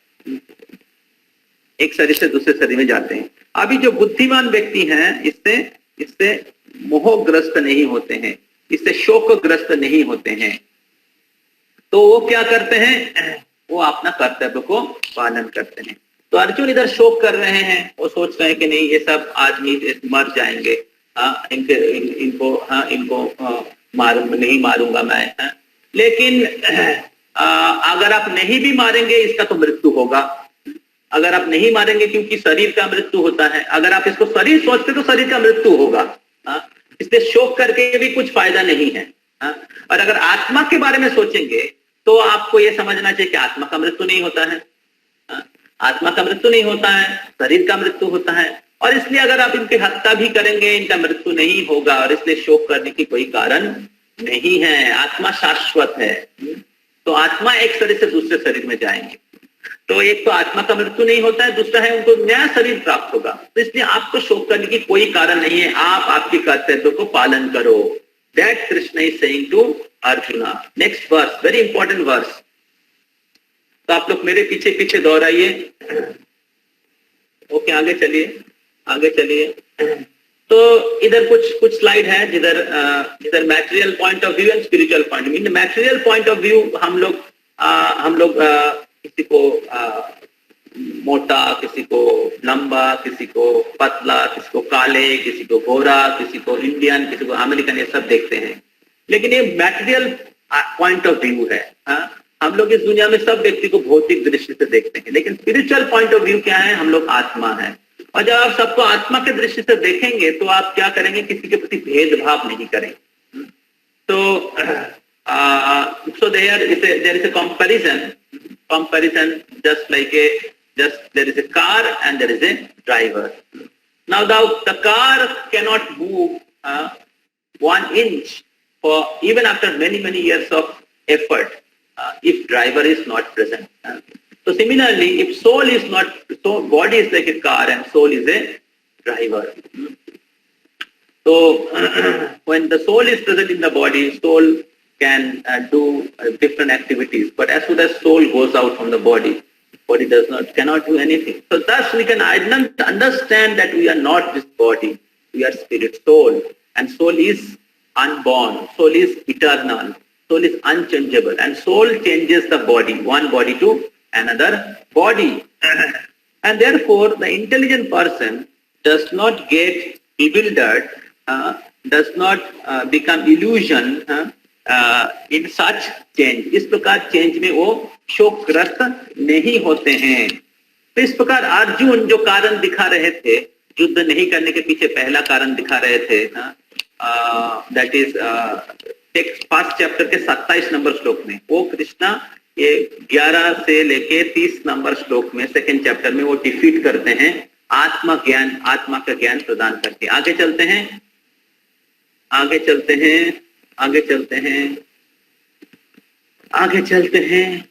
एक शरीर से दूसरे शरीर में जाते हैं. अभी जो बुद्धिमान व्यक्ति हैं इससे मोहग्रस्त नहीं होते हैं, इससे शोकग्रस्त नहीं होते हैं. तो वो क्या करते हैं? वो अपना कर्तव्य को पालन करते हैं. तो अर्जुन इधर शोक कर रहे हैं, वो सोच रहे हैं कि नहीं ये सब आदमी मर जाएंगे, इनको नहीं मारूंगा मैं. लेकिन अगर आप नहीं भी मारेंगे इसका तो मृत्यु होगा. अगर आप नहीं मारेंगे क्योंकि शरीर का मृत्यु होता है, अगर आप इसको शरीर सोचते तो शरीर का मृत्यु होगा. इसलिए शोक करके भी कुछ फायदा नहीं है. और अगर आत्मा के बारे में सोचेंगे तो आपको यह समझना चाहिए कि आत्मा का मृत्यु नहीं होता है. आत्मा का मृत्यु नहीं होता है, शरीर का मृत्यु होता है. और इसलिए अगर आप इनकी हत्या भी करेंगे इनका मृत्यु नहीं होगा, और इसलिए शोक करने की कोई कारण नहीं है. आत्मा शाश्वत है. तो आत्मा एक शरीर से दूसरे शरीर में जाएंगे. तो एक तो आत्मा का मृत्यु नहीं होता है, दूसरा है उनको नया शरीर प्राप्त होगा. तो इसलिए आपको शोक करने की कोई कारण नहीं है. आप आपके कर्तव्य को पालन करो. That Krishna is saying to Arjuna. Next verse, very important verse. तो आप लोग मेरे पीछे पीछे दोहराइए. ओके, आगे चलिए. तो इधर कुछ स्लाइड है जिधर material point of view and spiritual point of view. Material point of view हम लोग किसी को मोटा, किसी को लंबा, किसी को पतला, किसी को काले, किसी को गोरा, किसी को इंडियन, किसी को अमेरिकन, ये सब देखते हैं. लेकिन ये मैटेरियल पॉइंट ऑफ व्यू है. हम लोग इस दुनिया में सब व्यक्ति को भौतिक दृष्टि से देखते हैं. लेकिन स्पिरिचुअल पॉइंट ऑफ व्यू क्या है? हम लोग आत्मा है. और जब आप सबको आत्मा के दृष्टि से देखेंगे तो आप क्या करेंगे? किसी के प्रति भेदभाव नहीं करेंगे. तो so there is a comparison just like there is a car and there is a driver. Now the car cannot move 1 inch for even after many years of effort if driver is not present. So similarly, if soul is not, so body is like a car and soul is a driver. So when the soul is present in the body, soul can do different activities. But as soon as soul goes out from the body cannot do anything. So thus we can understand that we are not this body. We are spirit, soul. And soul is unborn. Soul is eternal. Soul is unchangeable. And soul changes the body, one body to another body. And therefore the intelligent person does not get bewildered, does not become illusion in such change. इस प्रकार change में वो शोकग्रस्त नहीं होते हैं. तो इस प्रकार अर्जुन जो कारण दिखा रहे थे, युद्ध नहीं करने के पीछे पहला कारण दिखा रहे थे, दैट इज फर्स्ट चैप्टर के 27 नंबर श्लोक में, वो कृष्णा ये 11 से लेके 30 नंबर श्लोक में सेकंड चैप्टर में वो डिफीट करते हैं आत्मा का ज्ञान प्रदान करके. आगे चलते हैं.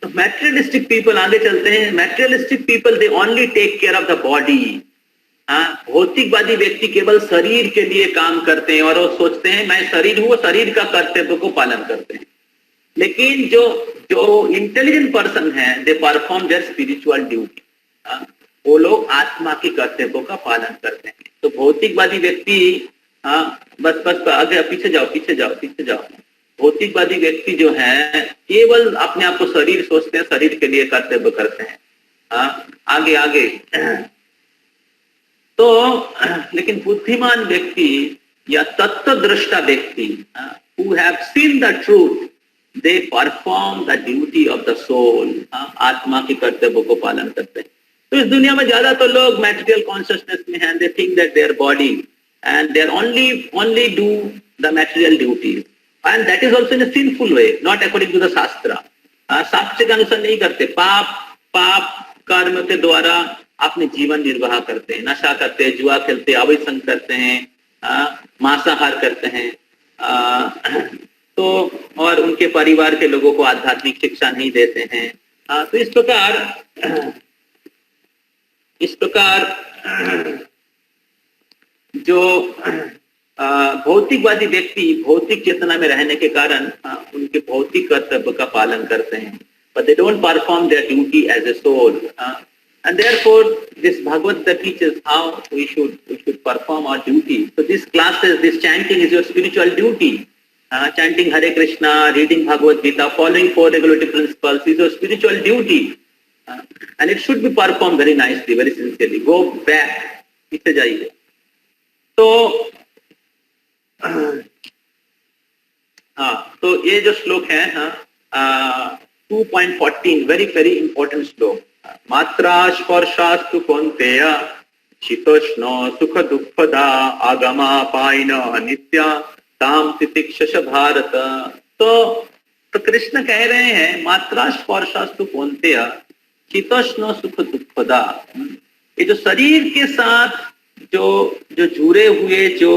तो मैटेरियलिस्टिक पीपल, आगे चलते हैं. Materialistic people they only take care of the body. भौतिकवादी व्यक्ति केवल शरीर के लिए काम करते हैं और वो सोचते हैं मैं शरीर हूं, शरीर का कर्तव्य को पालन करते हैं. लेकिन जो इंटेलिजेंट पर्सन है, they perform their spiritual duty. वो लोग आत्मा के कर्तव्यों का पालन करते हैं. तो भौतिकवादी व्यक्ति बस आगे पीछे जाओ. भौतिकवादी व्यक्ति जो है केवल अपने आप को शरीर सोचते हैं, शरीर के लिए कर्तव्य करते हैं। आगे आगे तो लेकिन बुद्धिमान व्यक्ति या तत्वदृष्टा व्यक्ति who have seen the truth, they perform the duty of the soul, आत्मा के कर्तव्य को पालन करते हैं। तो इस दुनिया में ज्यादा तो लोग मेटेरियल कॉन्शियसनेस में हैं, they think that their body and they only do the material duties, and that is also in a sinful way, not according to the शास्त्र। शास्त्र के अनुसार नहीं करते, पाप कर्म के द्वारा अपने जीवन निर्वाह करते हैं, नशा करते हैं, जुआ खेलते हैं, अवैध संग करते हैं, मांसाहार करते हैं, तो और उनके परिवार के लोगों को आध्यात्मिक शिक्षा नहीं देते हैं। तो इस प्रकार जो भौतिकवादी व्यक्ति भौतिक चेतना में रहने के कारण उनके भौतिक कर्तव्य का पालन करते हैं, but they don't perform their duty as a soul, and therefore this Bhagavad Gita teaches how we should perform our duty. So this classes, this chanting is your spiritual duty. Chanting Hare Krishna, reading Bhagavad Gita, following 4 regulative principles is your spiritual duty, and it should be performed very nicely, very sincerely. Go back, इसे जाइए। तो तो ये जो श्लोक है 2.14, very very important श्लोक। मात्रा स्पर्शास्तु कौन्तेय शीतोष्ण सुख दुःखदा आगमा पायन अनित्या ताम तितिक्षस भारत। तो कृष्ण कह रहे हैं मात्रा स्पर्शास्तु कौन्तेय शीतोष्ण सुख दुःखदा, ये जो शरीर के साथ जो जुड़े हुए जो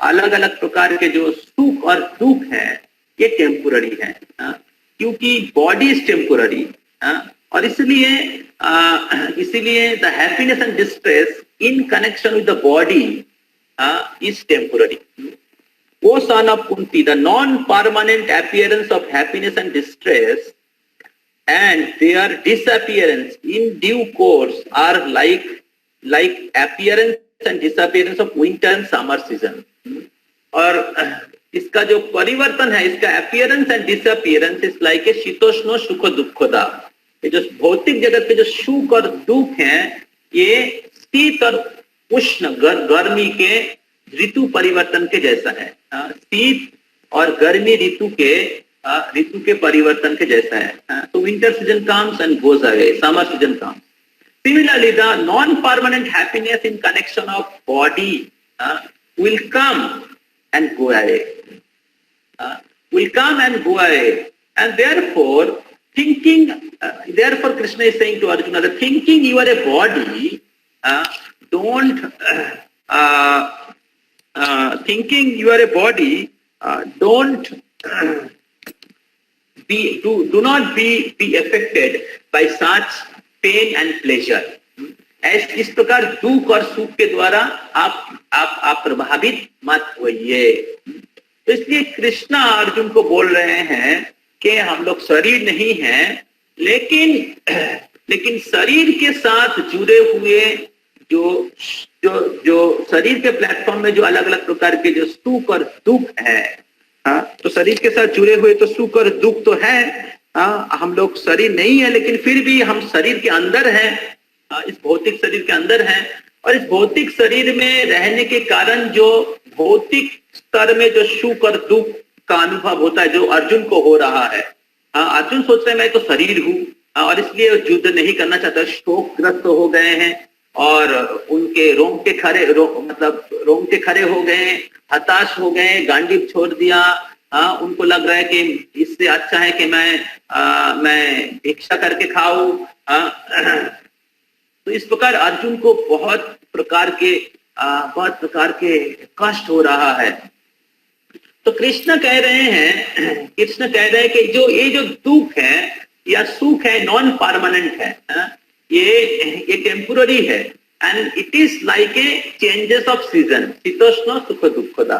अलग अलग प्रकार के जो सुख और दुख है ये टेम्पोररी है, क्योंकि बॉडी इज टेम्पोररी, और इसलिए the happiness and distress in connection with the body is temporary. O son of Kunti, the non-permanent appearance of happiness and distress and their disappearance in due course are like appearance and disappearance of winter and summer season। और इसका जो परिवर्तन है, इसका appearance and disappearance is like a शीतोष्ण सुख दुःखदा। ये जो भौतिक जगत के जो सुख और दुख हैं ये शीत और उष्ण गर्मी के ऋतु परिवर्तन के जैसा है। शीत और गर्मी ऋतु के परिवर्तन के जैसा है। तो winter season comes and goes away, summer season comes. Similarly, the non-permanent happiness in connection of body will come and go away. And therefore, therefore Krishna is saying to Arjuna that thinking you are a body, do not be affected by such pain and pleasure. इस प्रकार दुख और सुख के द्वारा आप प्रभावित मत होइए। तो इसलिए कृष्णा अर्जुन को बोल रहे हैं कि हम लोग शरीर नहीं हैं, लेकिन शरीर के साथ जुड़े हुए जो शरीर के प्लेटफॉर्म में जो अलग अलग प्रकार के जो सुख और दुख है, तो शरीर के साथ जुड़े हुए तो सुख और दुख तो है। हम लोग शरीर नहीं है, लेकिन फिर भी हम शरीर के अंदर हैं, इस भौतिक शरीर के अंदर हैं, और इस भौतिक शरीर में रहने के कारण जो भौतिक स्तर में जो सुख और दुख का अनुभव होता है जो अर्जुन को हो रहा है। अर्जुन सोच रहे हैं मैं तो शरीर हूँ और इसलिए युद्ध नहीं करना चाहता, शोकग्रस्त हो गए हैं और उनके रोंगटे खड़े हो गए, हताश हो गए, गांडीव छोड़ दिया। उनको लग रहा है कि इससे अच्छा है कि मैं भिक्षा करके खाऊं। तो इस प्रकार अर्जुन को बहुत प्रकार के कष्ट हो रहा है। तो कृष्ण कह रहे हैं कि ये जो दुख है या सुख है नॉन परमानेंट है, ये टेम्पोररी है, and it is like a changes off season, शीतोष्ण सुख दुःखदा।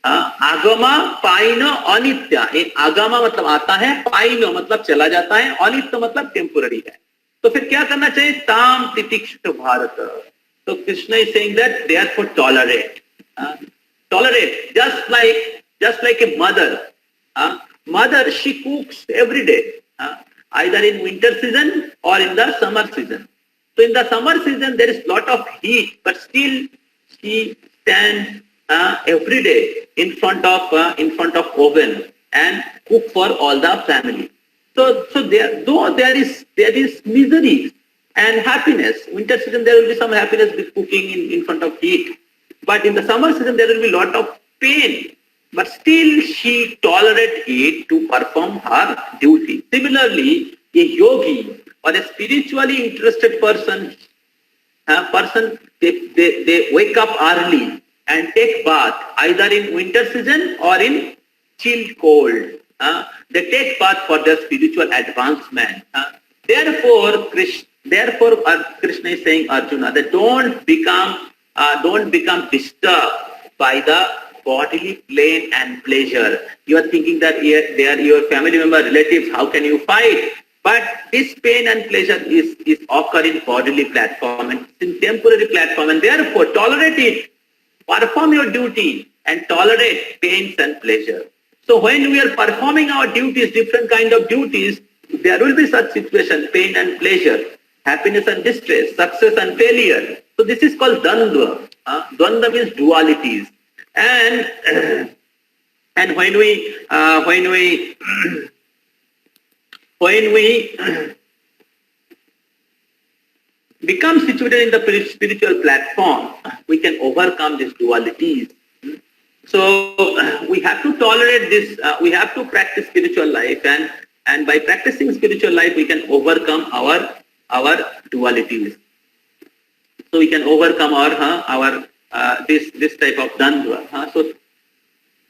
आगमा पाइन अनित्य, आगमा मतलब आता है, पाइन मतलब चला जाता है, अनित्य मतलब टेम्पोररी है। तो फिर क्या करना चाहिए? ताम तितिक्षुष भारत। तो Krishna is saying that therefore tolerate, just like a mother mother, she cooks every day, either in winter season or in the summer season. So in the summer season, there is lot of heat, but still she stands every day in front of oven and cook for all the family. So there, though there is misery and happiness. Winter season there will be some happiness with cooking in front of heat, but in the summer season there will be lot of pain. But still she tolerates it to perform her duty. Similarly, a yogi or a spiritually interested person, they wake up early and take bath either in winter season or in chilled cold. They take bath for their spiritual advancement. Therefore, Krishna is saying, Arjuna, that don't become disturbed by the bodily pain and pleasure. You are thinking that they are your family member, relatives. How can you fight? But this pain and pleasure is occur in bodily platform and in temporary platform, and therefore tolerate it. Perform your duty and tolerate pains and pleasure. So when we are performing our duties, different kind of duties, there will be such situation, pain and pleasure, happiness and distress, success and failure. So this is called Dandva. Dandva means dualities. And when we become situated in the spiritual platform, we can overcome these dualities. So we have to tolerate this. We have to practice spiritual life, and by practicing spiritual life, we can overcome our dualities. So we can overcome our this type of dandva.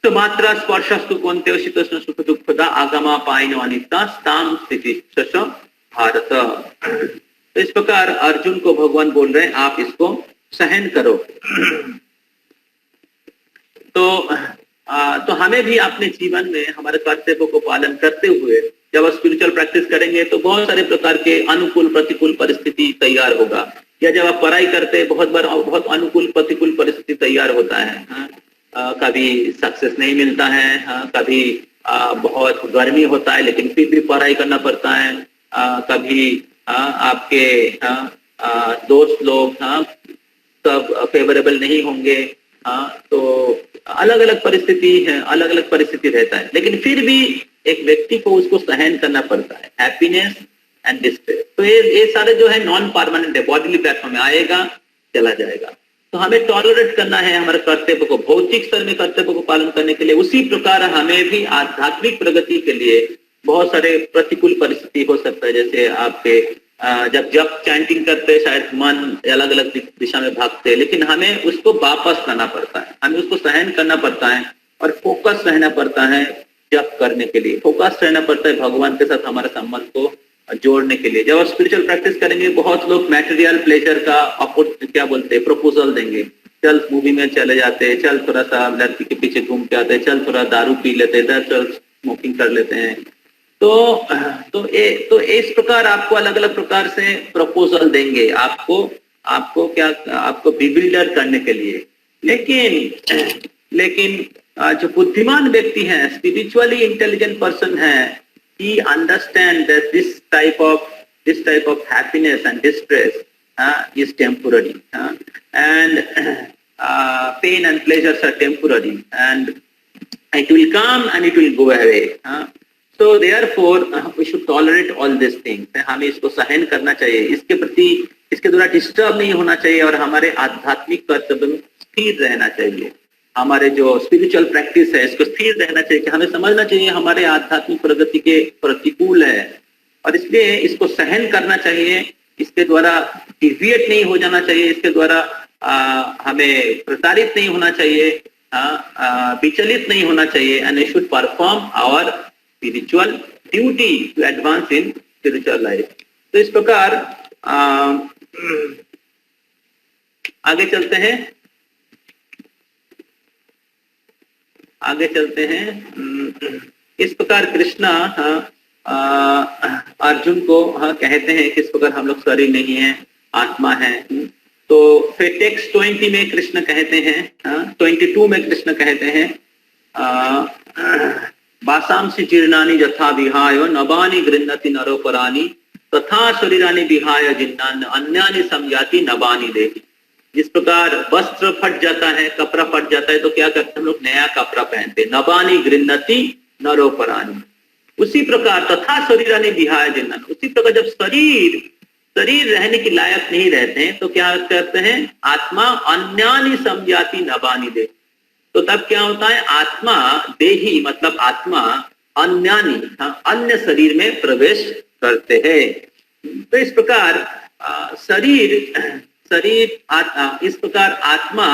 So matra sparshastu konteo shitasna sukha dukkha agama paino anita stam sthiti sasha bharata. तो इस प्रकार अर्जुन को भगवान बोल रहे हैं, आप इसको सहन करो. तो हमें भी अपने जीवन में हमारे कर्तव्यों को पालन करते हुए जब आप स्पिरिचुअल प्रैक्टिस करेंगे तो बहुत सारे प्रकार के अनुकूल प्रतिकूल परिस्थिति तैयार होगा. या जब आप पढ़ाई करते हैं बहुत अनुकूल प्रतिकूल परिस्थिति तैयार होता है. कभी सक्सेस नहीं मिलता है, कभी बहुत गर्मी होता है लेकिन फिर भी पढ़ाई करना पड़ता है. कभी आपके दोस्त लोग सब फेवरेबल नहीं होंगे. तो अलग अलग परिस्थिति है, अलग अलग परिस्थिति रहता है, लेकिन फिर भी एक व्यक्ति को उसको सहन करना पड़ता है. हैप्पीनेस एंड डिस्ट्रेस, तो ये सारे जो है नॉन परमानेंट है, बॉडीली प्लेटफॉर्म में आएगा चला जाएगा. तो हमें टॉलरेट करना है हमारे कर्तव्य को, भौतिक स्तर में कर्तव्य को पालन करने के लिए. उसी प्रकार हमें भी आध्यात्मिक प्रगति के लिए बहुत सारे प्रतिकूल परिस्थिति हो सकता है. जैसे आपके जब चैंटिंग करते हैं शायद मन अलग अलग दिशा में भागते हैं, लेकिन हमें उसको वापस करना पड़ता है, हमें उसको सहन करना पड़ता है और फोकस रहना पड़ता है. जब करने के लिए फोकस रहना पड़ता है भगवान के साथ हमारे संबंध को जोड़ने के लिए. जब आप स्पिरिचुअल प्रैक्टिस करेंगे, बहुत लोग मैटेरियल प्लेजर का क्या बोलते हैं प्रपोजल देंगे. चल मूवी में चले जाते हैं, चल थोड़ा सा लड़की के पीछे घूम के आते हैं, चल थोड़ा दारू पी लेते हैं, चल स्मोकिंग कर लेते हैं. तो इस प्रकार आपको अलग अलग प्रकार से प्रपोजल देंगे आपको बिल्डर करने के लिए. लेकिन जो बुद्धिमान व्यक्ति है, स्पिरिचुअली इंटेलिजेंट पर्सन है, he understands that this type of happiness and distress is temporary, and pain and pleasures are temporary, and it will come and it will go away. So therefore we should tolerate all these things. हमें इसको सहन करना चाहिए, इसके प्रति इसके द्वारा disturb नहीं होना चाहिए और हमारे आध्यात्मिक कर्तव्य में स्थिर रहना चाहिए. हमारे जो स्पिरिचुअल प्रैक्टिस है इसको स्थिर रहना चाहिए कि हमें समझना चाहिए हमारे आध्यात्मिक प्रगति के प्रतिकूल है और इसलिए इसको सहन करना चाहिए. इसके द्वारा डिविएट नहीं हो जाना चाहिए, इसके द्वारा हमें प्रताड़ित नहीं होना चाहिए, विचलित नहीं होना चाहिए. And we should perform our spiritual duty to advance in spiritual life. तो इस प्रकार आगे चलते हैं. इस प्रकार कृष्णा अर्जुन को कहते हैं किस प्रकार हम लोग शरीर नहीं है, आत्मा है. तो फिर टेक्स्ट 20 में कृष्ण कहते हैं, 22 में कृष्ण कहते हैं वासांसि जीर्णानि यथा विहाय नवानि गृह्णति नरोपराणि तथा शरीरानि विहाय जिन्नान अन्यानि संयाति नवानि देहि। जिस प्रकार वस्त्र फट जाता है, कपड़ा फट जाता है, तो क्या करते हैं हम लोग? नया कपड़ा पहनते। नवानि गृह्णति नरोपराणि। उसी प्रकार तथा शरीरानि विहाय जिन्नान, उसी प्रकार जब शरीर रहने के लायक नहीं रहते हैं तो क्या करते हैं? आत्मा अन्यानि संयाति नवानि देहि। तो तब क्या होता है? आत्मा देही मतलब आत्मा अन्यानि, अन्य शरीर में प्रवेश करते हैं। तो इस प्रकार इस प्रकार आत्मा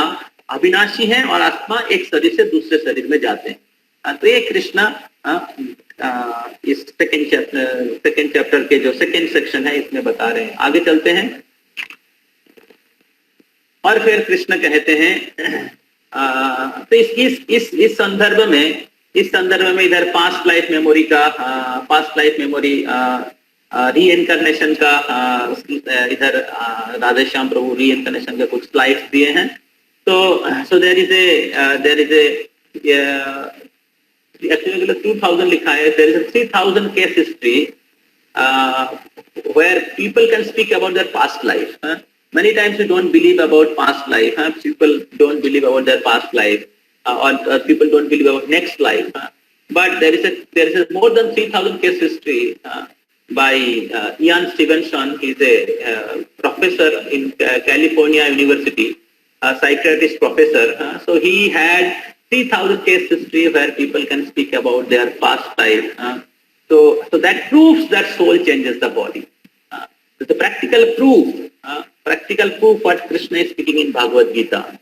अविनाशी है और आत्मा एक शरीर से दूसरे शरीर में जाते हैं। तो ये कृष्णा इस सेकेंड चैप्टर के जो सेकेंड सेक्शन है इसमें बता रहे हैं। आगे चलते हैं और फिर कृष्ण कहते हैं तो इस संदर्भ में इधर पास्ट लाइफ मेमोरी रीइंकार्नेशन का इधर राधेश्याम प्रभु रीइंकार्नेशन के कुछ स्लाइड्स दिए हैं। तो देयर इज ए एक्चुअली 2000 लिखा है। There is a 3000 case history where people can speak about their past life. Many times we don't believe about past life. People don't believe about their past life, or people don't believe about next life. But there is a more than 3000 case history by Ian Stevenson. He's a professor in California University, a psychiatrist professor. So he had 3000 case history where people can speak about their past life. So that proves that soul changes the body. It's a practical proof what Krishna is speaking in Bhagavad Gita.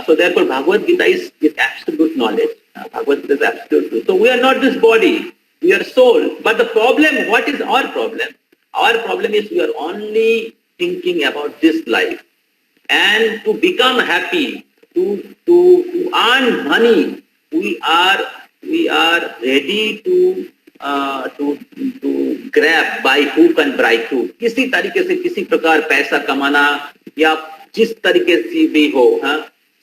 So therefore Bhagavad Gita is absolute knowledge. Bhagavad Gita is absolute truth. So we are not this body, we are soul. But the problem, what is our problem? Our problem is we are only thinking about this life. And to become happy, to earn money, we are ready to grab by hook and by crook. किसी तरीके से किसी प्रकार पैसा कमाना या जिस तरीके से भी हो,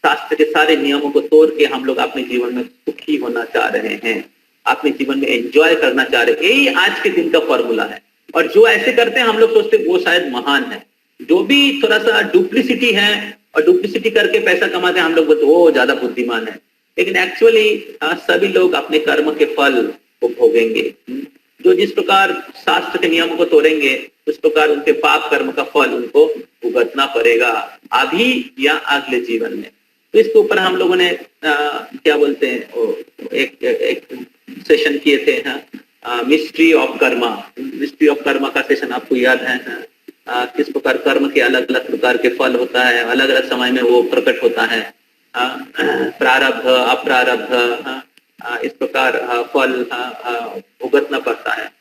शास्त्र के सारे नियमों को तोड़ के हम लोग अपने जीवन में सुखी होना चाह रहे हैं, अपने जीवन में एंजॉय करना चाह रहे हैं। यही आज के दिन का फॉर्मूला है। और जो ऐसे करते हैं हम लोग सोचते हैं वो शायद महान है। जो भी थोड़ा सा डुप्लिसिटी है और डुप्लिसिटी करके पैसा कमाते हैं हम लोग बोलते वो ज्यादा बुद्धिमान है। लेकिन एक्चुअली सभी लोग अपने कर्म के फल को भोगेंगे। जो जिस प्रकार शास्त्र के नियमों को तोड़ेंगे उस प्रकार उनके पाप कर्म का फल उनको भुगतना पड़ेगा, अभी या अगले जीवन में। तो इसके ऊपर हम लोगों ने क्या बोलते हैं एक सेशन किए थे, मिस्ट्री ऑफ कर्मा का सेशन आपको याद है? किस प्रकार कर्म के अलग अलग प्रकार के फल होता है, अलग अलग समय में वो प्रकट होता है, प्रारब्ध अप्रारब्ध, इस प्रकार फल भुगतना पड़ता है।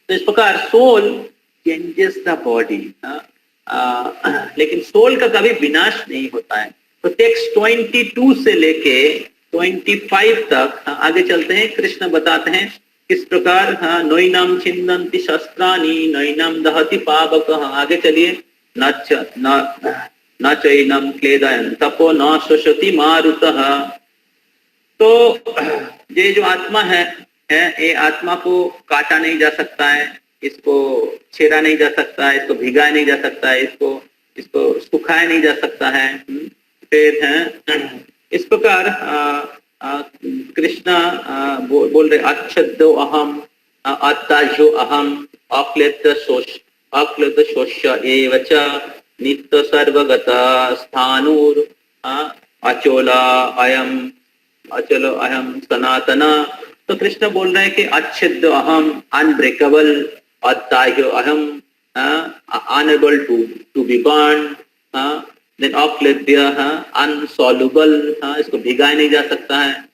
तो इस प्रकार सोल चेंजेस द बॉडी, लेकिन सोल का कभी विनाश नहीं होता है। तो टेक्स्ट 22 से लेके 25 तक आगे चलते हैं। कृष्ण बताते हैं किस प्रकार नैनम छिन्दन्ति शस्त्राणि नैनम दहति पावकः। आगे चलिए। न चैनम क्लेदयन् तपो न शोषति मारुतः। तो ये जो आत्मा है ये आत्मा को काटा नहीं जा सकता है, इसको छेड़ा नहीं जा सकता है, इसको भिगाया नहीं जा सकता है, इसको सुखाया नहीं जा सकता है। फिर इस प्रकार कृष्णा बोल रहे अच्छद्दो अहम अत्ताजो अहम अक्लेद शोष्य एवच नित्य सर्वगता स्थानूर अचलो अहम सनातना। तो कृष्ण बोल रहे हैं कि अच्छिद्द अहम अनब्रेकेबल, अत्ताह्यो अहम unable to be burn, then अक्लेद्य अनसॉल्युबल, इसको भिगाया नहीं जा सकता है।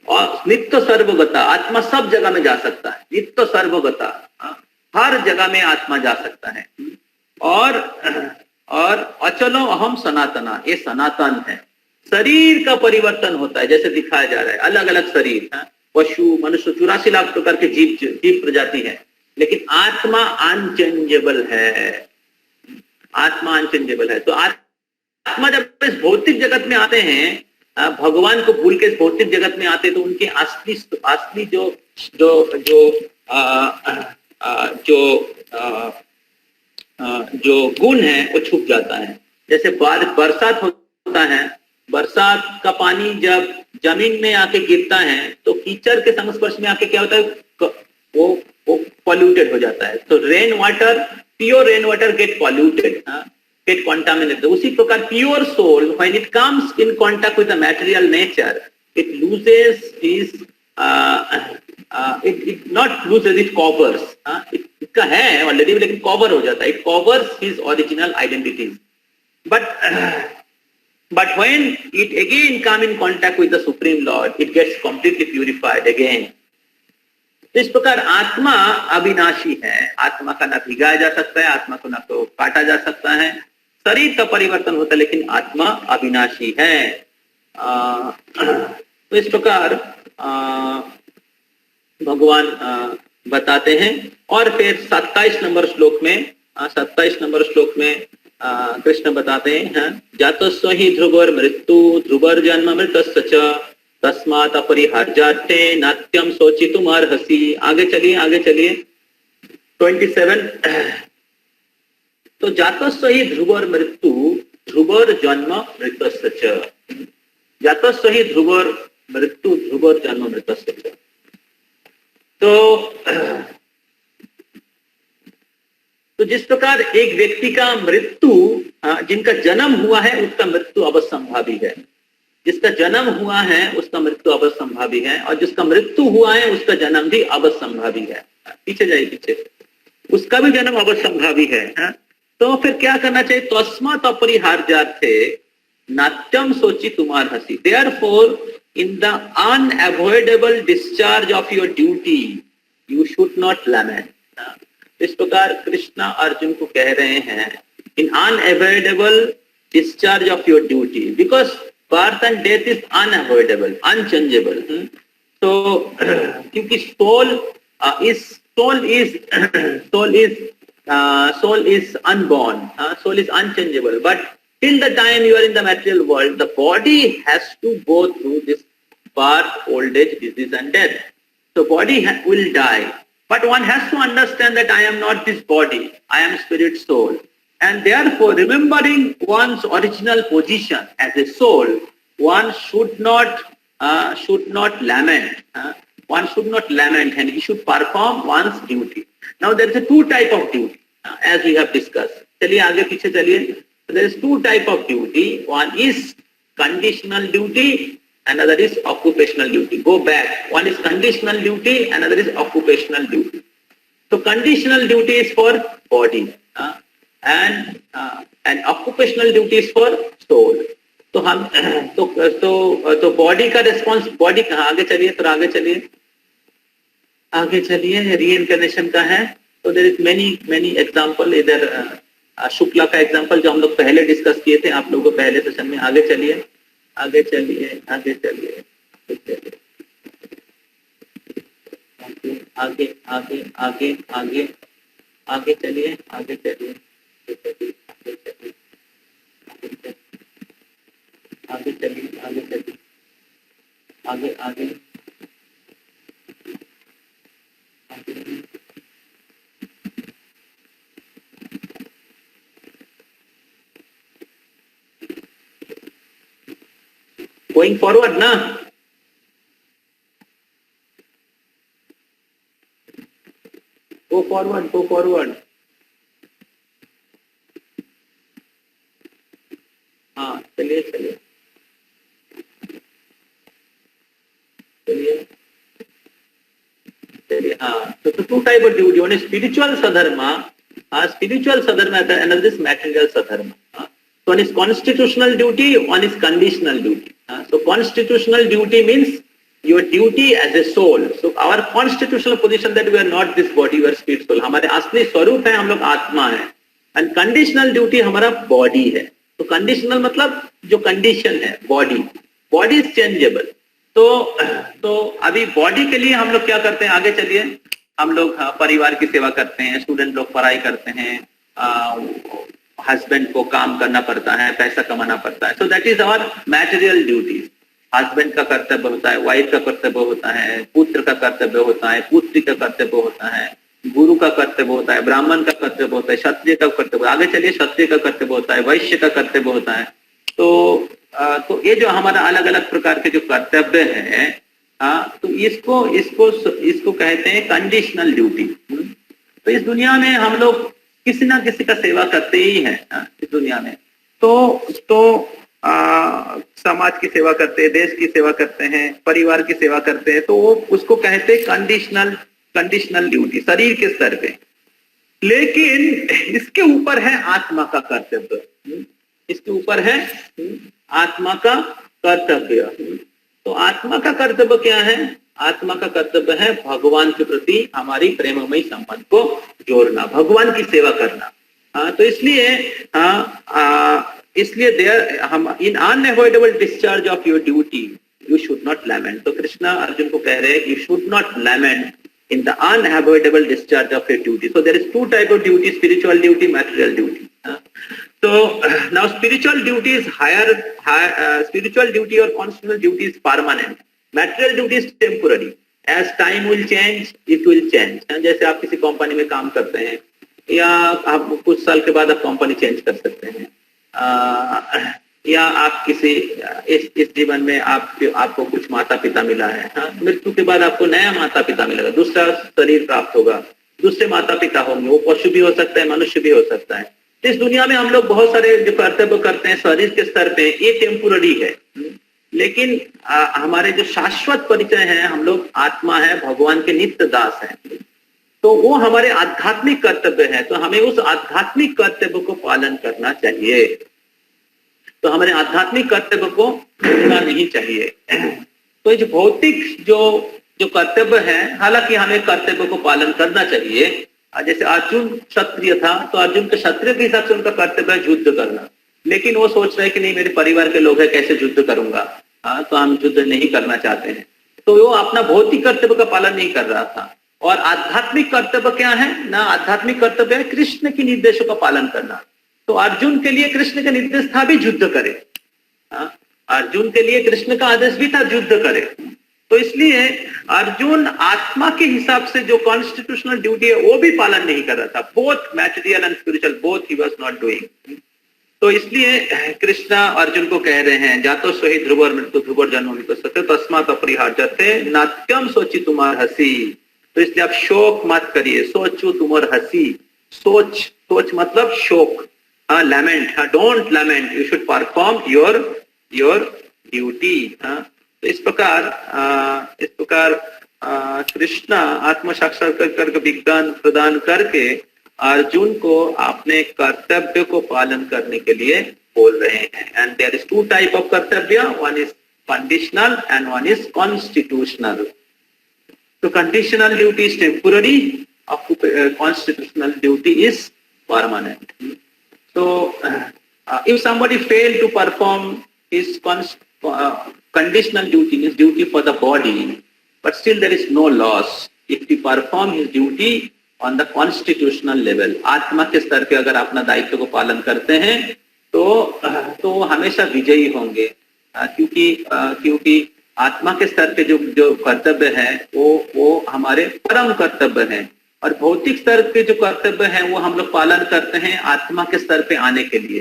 और नित्य सर्वगता, आत्मा सब जगह में जा सकता है। नित्य सर्वगता, हर जगह में आत्मा जा सकता है। और अचलो अहम सनातना, ये सनातन है। शरीर का परिवर्तन होता है जैसे दिखाया जा रहा है, अलग अलग शरीर, पशु मनुष्य 84 लाख प्रकार के जीव प्रजाति है, लेकिन आत्मा अनचेंजेबल है। आत्मा अनचेंजेबल है। तो आत्मा जब इस भौतिक जगत में आते हैं भगवान को भूल के इस भौतिक जगत में आते तो उनके असली असली जो जो जो जो गुण है वो छुप जाता है। जैसे बरसात होता है, बरसात का पानी जब जमीन में आके गिरता है तो कीचड़ के संस्पर्श में आके क्या होता है, वो पॉल्यूटेड हो जाता है। तो rain water, pure rain water get polluted, get contaminated. उसी प्रकार pure soul, when it comes in contact with the material nature, it loses its it not loses, it covers. इसका है already लेकिन cover हो जाता है. It covers his original identities. But when it again come in contact with the Supreme Lord, it gets completely purified again. तो इस प्रकार आत्मा अविनाशी है, आत्मा का ना भिगाया जा सकता है, आत्मा को ना तो काटा जा सकता है, शरीर का परिवर्तन होता है लेकिन आत्मा अविनाशी है। तो इस प्रकार भगवान बताते हैं। और फिर 27 नंबर श्लोक में कृष्ण बताते हैं, जातस्व ही ध्रुवर मृत्यु ध्रुवर जन्म मृतस्य च तस्मात् अपरिहार्यार्थे नात्यं शोचितुमर्हसि। आगे चलिए 27। तो जातस्व ही ध्रुवर मृत्यु ध्रुवर जन्म मृतस्य च, जातस्व ही ध्रुवर मृत्यु ध्रुवर जन्म मृतस्य च। तो जिस प्रकार एक व्यक्ति का मृत्यु, जिनका जन्म हुआ है उसका मृत्यु अवश्यंभावी है, जिसका जन्म हुआ है उसका मृत्यु अवश्यंभावी है, और जिसका मृत्यु हुआ है उसका जन्म भी अवश्यंभावी है। पीछे जाइए, उसका भी जन्म अवश्यंभावी है। तो फिर क्या करना चाहिए? तस्मात् अपरिहार्यार्थे नात्यं शोचितुमर्हसि। Therefore, in the unavoidable discharge of your duty, you should not lament. इस प्रकार कृष्णा अर्जुन को कह रहे हैं, in unavoidable discharge of your duty, because birth and death is unavoidable, unchangeable. So, क्योंकि soul is unborn, soul is unchangeable, but till the time you are in the material world, the body has to go through this birth, old age, disease and death. So body will die, but one has to understand that I am not this body, I am spirit soul, and therefore remembering one's original position as a soul, one should not lament. One should not lament, and he should perform one's duty. Now there is a two type of duty, as we have discussed. चलिए आगे पीछे चलिए. There is two type of duty. One is conditional duty, another is occupational duty. Go back. One is conditional duty, another is occupational duty. So conditional duty is for body, and occupational duty is for soul. तो हम तो body का response, body कहाँ, आगे चलिए reincarnation का है। तो देयर इज मेनी एग्जांपल। इधर शुक्ला का एग्जांपल जो हम लोग पहले डिस्कस किए थे आप लोगों को पहले सेशन में। आगे चलिए आगे चलिए आगे चलिए आगे आगे आगे आगे आगे चलिए आगे चलिए आगे चलिए आगे चलिए आगे आगे गोइंग फॉरवर्ड ना, गो फॉरवर्ड। हाँ चलिए चलिए चलिए चलिए। हाँ तो two type of duty, one is spiritual सधर्मा, spiritual sadharma, another is material sadharma. So one is constitutional duty, one is conditional duty. So constitutional duty means your duty as a soul. So our constitutional position that we are not this body, we are spirit soul. हमारे असली स्वरूप है, हम लोग आत्मा है. And conditional duty हमारा body है. तो conditional मतलब जो condition है body. Body is changeable. तो अभी body के लिए हम लोग क्या करते हैं? आगे चलिए. हम लोग परिवार की सेवा करते हैं, स्टूडेंट लोग पढ़ाई करते हैं, हस्बैंड को काम करना पड़ता है, पैसा कमाना पड़ता है. So that is our material duties. Husband का कर्तव्य होता है, वाइफ का कर्तव्य होता है, पुत्र का कर्तव्य होता है, पुत्री का कर्तव्य होता है, गुरु का कर्तव्य होता है, ब्राह्मण का कर्तव्य होता है, क्षत्रिय का कर्तव्य, आगे चलिए क्षत्रिय का कर्तव्य होता है, वैश्य का कर्तव्य होता है। तो ये जो हमारा अलग अलग प्रकार के जो कर्तव्य है, तो इसको कहते हैं कंडीशनल ड्यूटी। तो इस दुनिया में हम लोग किसी ना किसी का सेवा करते ही हैं इस दुनिया में। तो समाज की सेवा करते हैं, देश की सेवा करते हैं, परिवार की सेवा करते हैं, तो वो उसको कहते हैं कंडीशनल ड्यूटी, शरीर के स्तर पे। लेकिन इसके ऊपर है आत्मा का कर्तव्य, इसके ऊपर है आत्मा का कर्तव्य। तो आत्मा का कर्तव्य क्या है? आत्मा का कर्तव्य है भगवान के प्रति हमारी प्रेममयी संबंध को जोड़ना, भगवान की सेवा करना। तो इसलिए हम in unavoidable discharge of your duty you should not lament. तो कृष्णा अर्जुन को कह रहे हैं you should not lament in the unavoidable discharge of your duty. So there is two type of duty: spiritual duty, material duty. So now spiritual duty is spiritual duty or constitutional duty is permanent. Material duty is temporary. As time will change, it will change. जैसे आप किसी company में काम करते हैं या आप कुछ साल के बाद आप कंपनी चेंज कर सकते हैं, या आप किसी इस जीवन में आपको कुछ माता पिता मिला है, मृत्यु के बाद आपको नया माता पिता मिलेगा, दूसरा शरीर प्राप्त होगा, दूसरे माता पिता होंगे, वो पशु भी हो सकता है, मनुष्य भी हो सकता है। इस दुनिया में हम लोग बहुत सारे जो कर्तव्य करते हैं शरीर के स्तर पे, ये टेम्पोररी है। लेकिन हमारे जो शाश्वत परिचय है, हम लोग आत्मा है, भगवान के नित्य दास हैं, तो वो हमारे आध्यात्मिक कर्तव्य है। तो हमें उस आध्यात्मिक कर्तव्य को पालन करना चाहिए। तो हमारे आध्यात्मिक कर्तव्य को भूलना नहीं चाहिए। तो जो भौतिक जो कर्तव्य है, हालांकि हमें कर्तव्य को पालन करना चाहिए। जैसे अर्जुन क्षत्रिय था, तो अर्जुन के क्षत्रिय के हिसाब से उनका कर्तव्य है युद्ध करना, लेकिन वो सोच रहे कि नहीं मेरे परिवार के लोग हैं, कैसे युद्ध करूंगा, तो हम युद्ध नहीं करना चाहते हैं। तो वो अपना भौतिक कर्तव्य का पालन नहीं कर रहा था। और आध्यात्मिक कर्तव्य क्या है ना? आध्यात्मिक कर्तव्य है कृष्ण के निर्देशों का पालन करना। तो अर्जुन के लिए कृष्ण का निर्देश था भी युद्ध करे, अर्जुन के लिए कृष्ण का आदेश भी था युद्ध करे। तो इसलिए अर्जुन आत्मा के हिसाब से जो कॉन्स्टिट्यूशनल ड्यूटी है वो भी पालन नहीं कर रहा था। Both material and spiritual, both he was not doing. तो इसलिए कृष्णा अर्जुन को कह रहे हैं जातो सोहि ध्रुवर मृत्यु ध्रुवर जन्म सत्य तस्मात् अपरिहार्यते नात्यम सोची तुम्हार हंसी। तो इसलिए आप शोक मत करिए, सोचो तुम्हार हंसी। सोच मतलब शोक, lament, don't lament, you should perform your duty। तो इस प्रकार कृष्णा आत्म साक्षात्कार का विज्ञान प्रदान करके अर्जुन को अपने कर्तव्य को पालन करने के लिए बोल रहे हैं। And there is two type of कर्तव्य, one is conditional and one is constitutional. तो conditional duty is temporary, constitutional duty is permanent. So, if somebody failed to perform his conditional duty, his duty for the body, but still there is no loss if he perform his duty on the constitutional level। आत्मा के स्तर पे अगर अपना दायित्व को पालन करते हैं तो हमेशा विजयी होंगे, क्योंकि आत्मा के स्तर पे जो कर्तव्य है वो हमारे परम कर्तव्य है। और भौतिक स्तर पे जो कर्तव्य है वो हम लोग पालन करते हैं आत्मा के स्तर पे आने के लिए।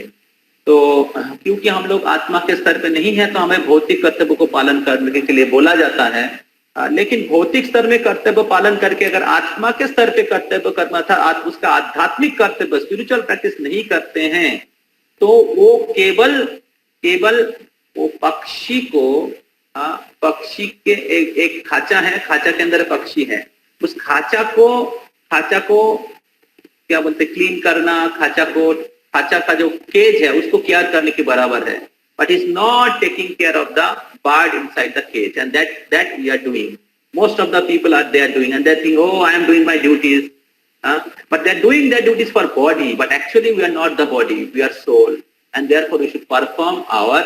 तो क्योंकि हम लोग आत्मा के स्तर पे नहीं है, तो हमें भौतिक कर्तव्य को पालन करने के लिए बोला जाता है। लेकिन भौतिक स्तर में कर्तव्य पालन करके अगर आत्मा के स्तर पे कर्तव्य करना था, उसका आध्यात्मिक कर्तव्य स्पिरिचुअल प्रैक्टिस नहीं करते हैं, तो वो केवल वो पक्षी के एक खाचा है, खाचा के अंदर पक्षी है, उस खाचा को क्या बोलते क्लीन करना, खाचा का जो केज है उसको केयर करने के बराबर है। But is not taking care of the bird inside the cage, and that we are doing. Most of the people are they are doing and they think oh I am doing my duties, but they are doing their duties for body, but actually we are not the body, we are soul, and therefore we should perform our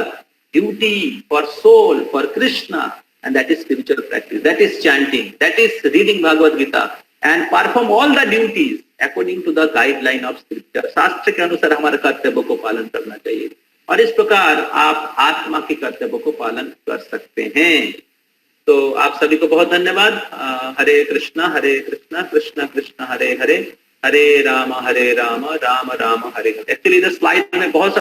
duty for soul, for Krishna, and that is spiritual practice, that is chanting, that is reading Bhagavad Gita, and perform all the duties according to the guideline of scripture। शास्त्र के अनुसार हमारे कर्तव्य को पालन करना चाहिए। और इस प्रकार आप आत्मा के कर्तव्य को पालन कर सकते हैं। तो आप सभी को बहुत धन्यवाद। हरे कृष्णा कृष्णा कृष्णा हरे हरे, हरे राम राम राम हरे हरे। एक्चुअली इधर स्लाइड में बहुत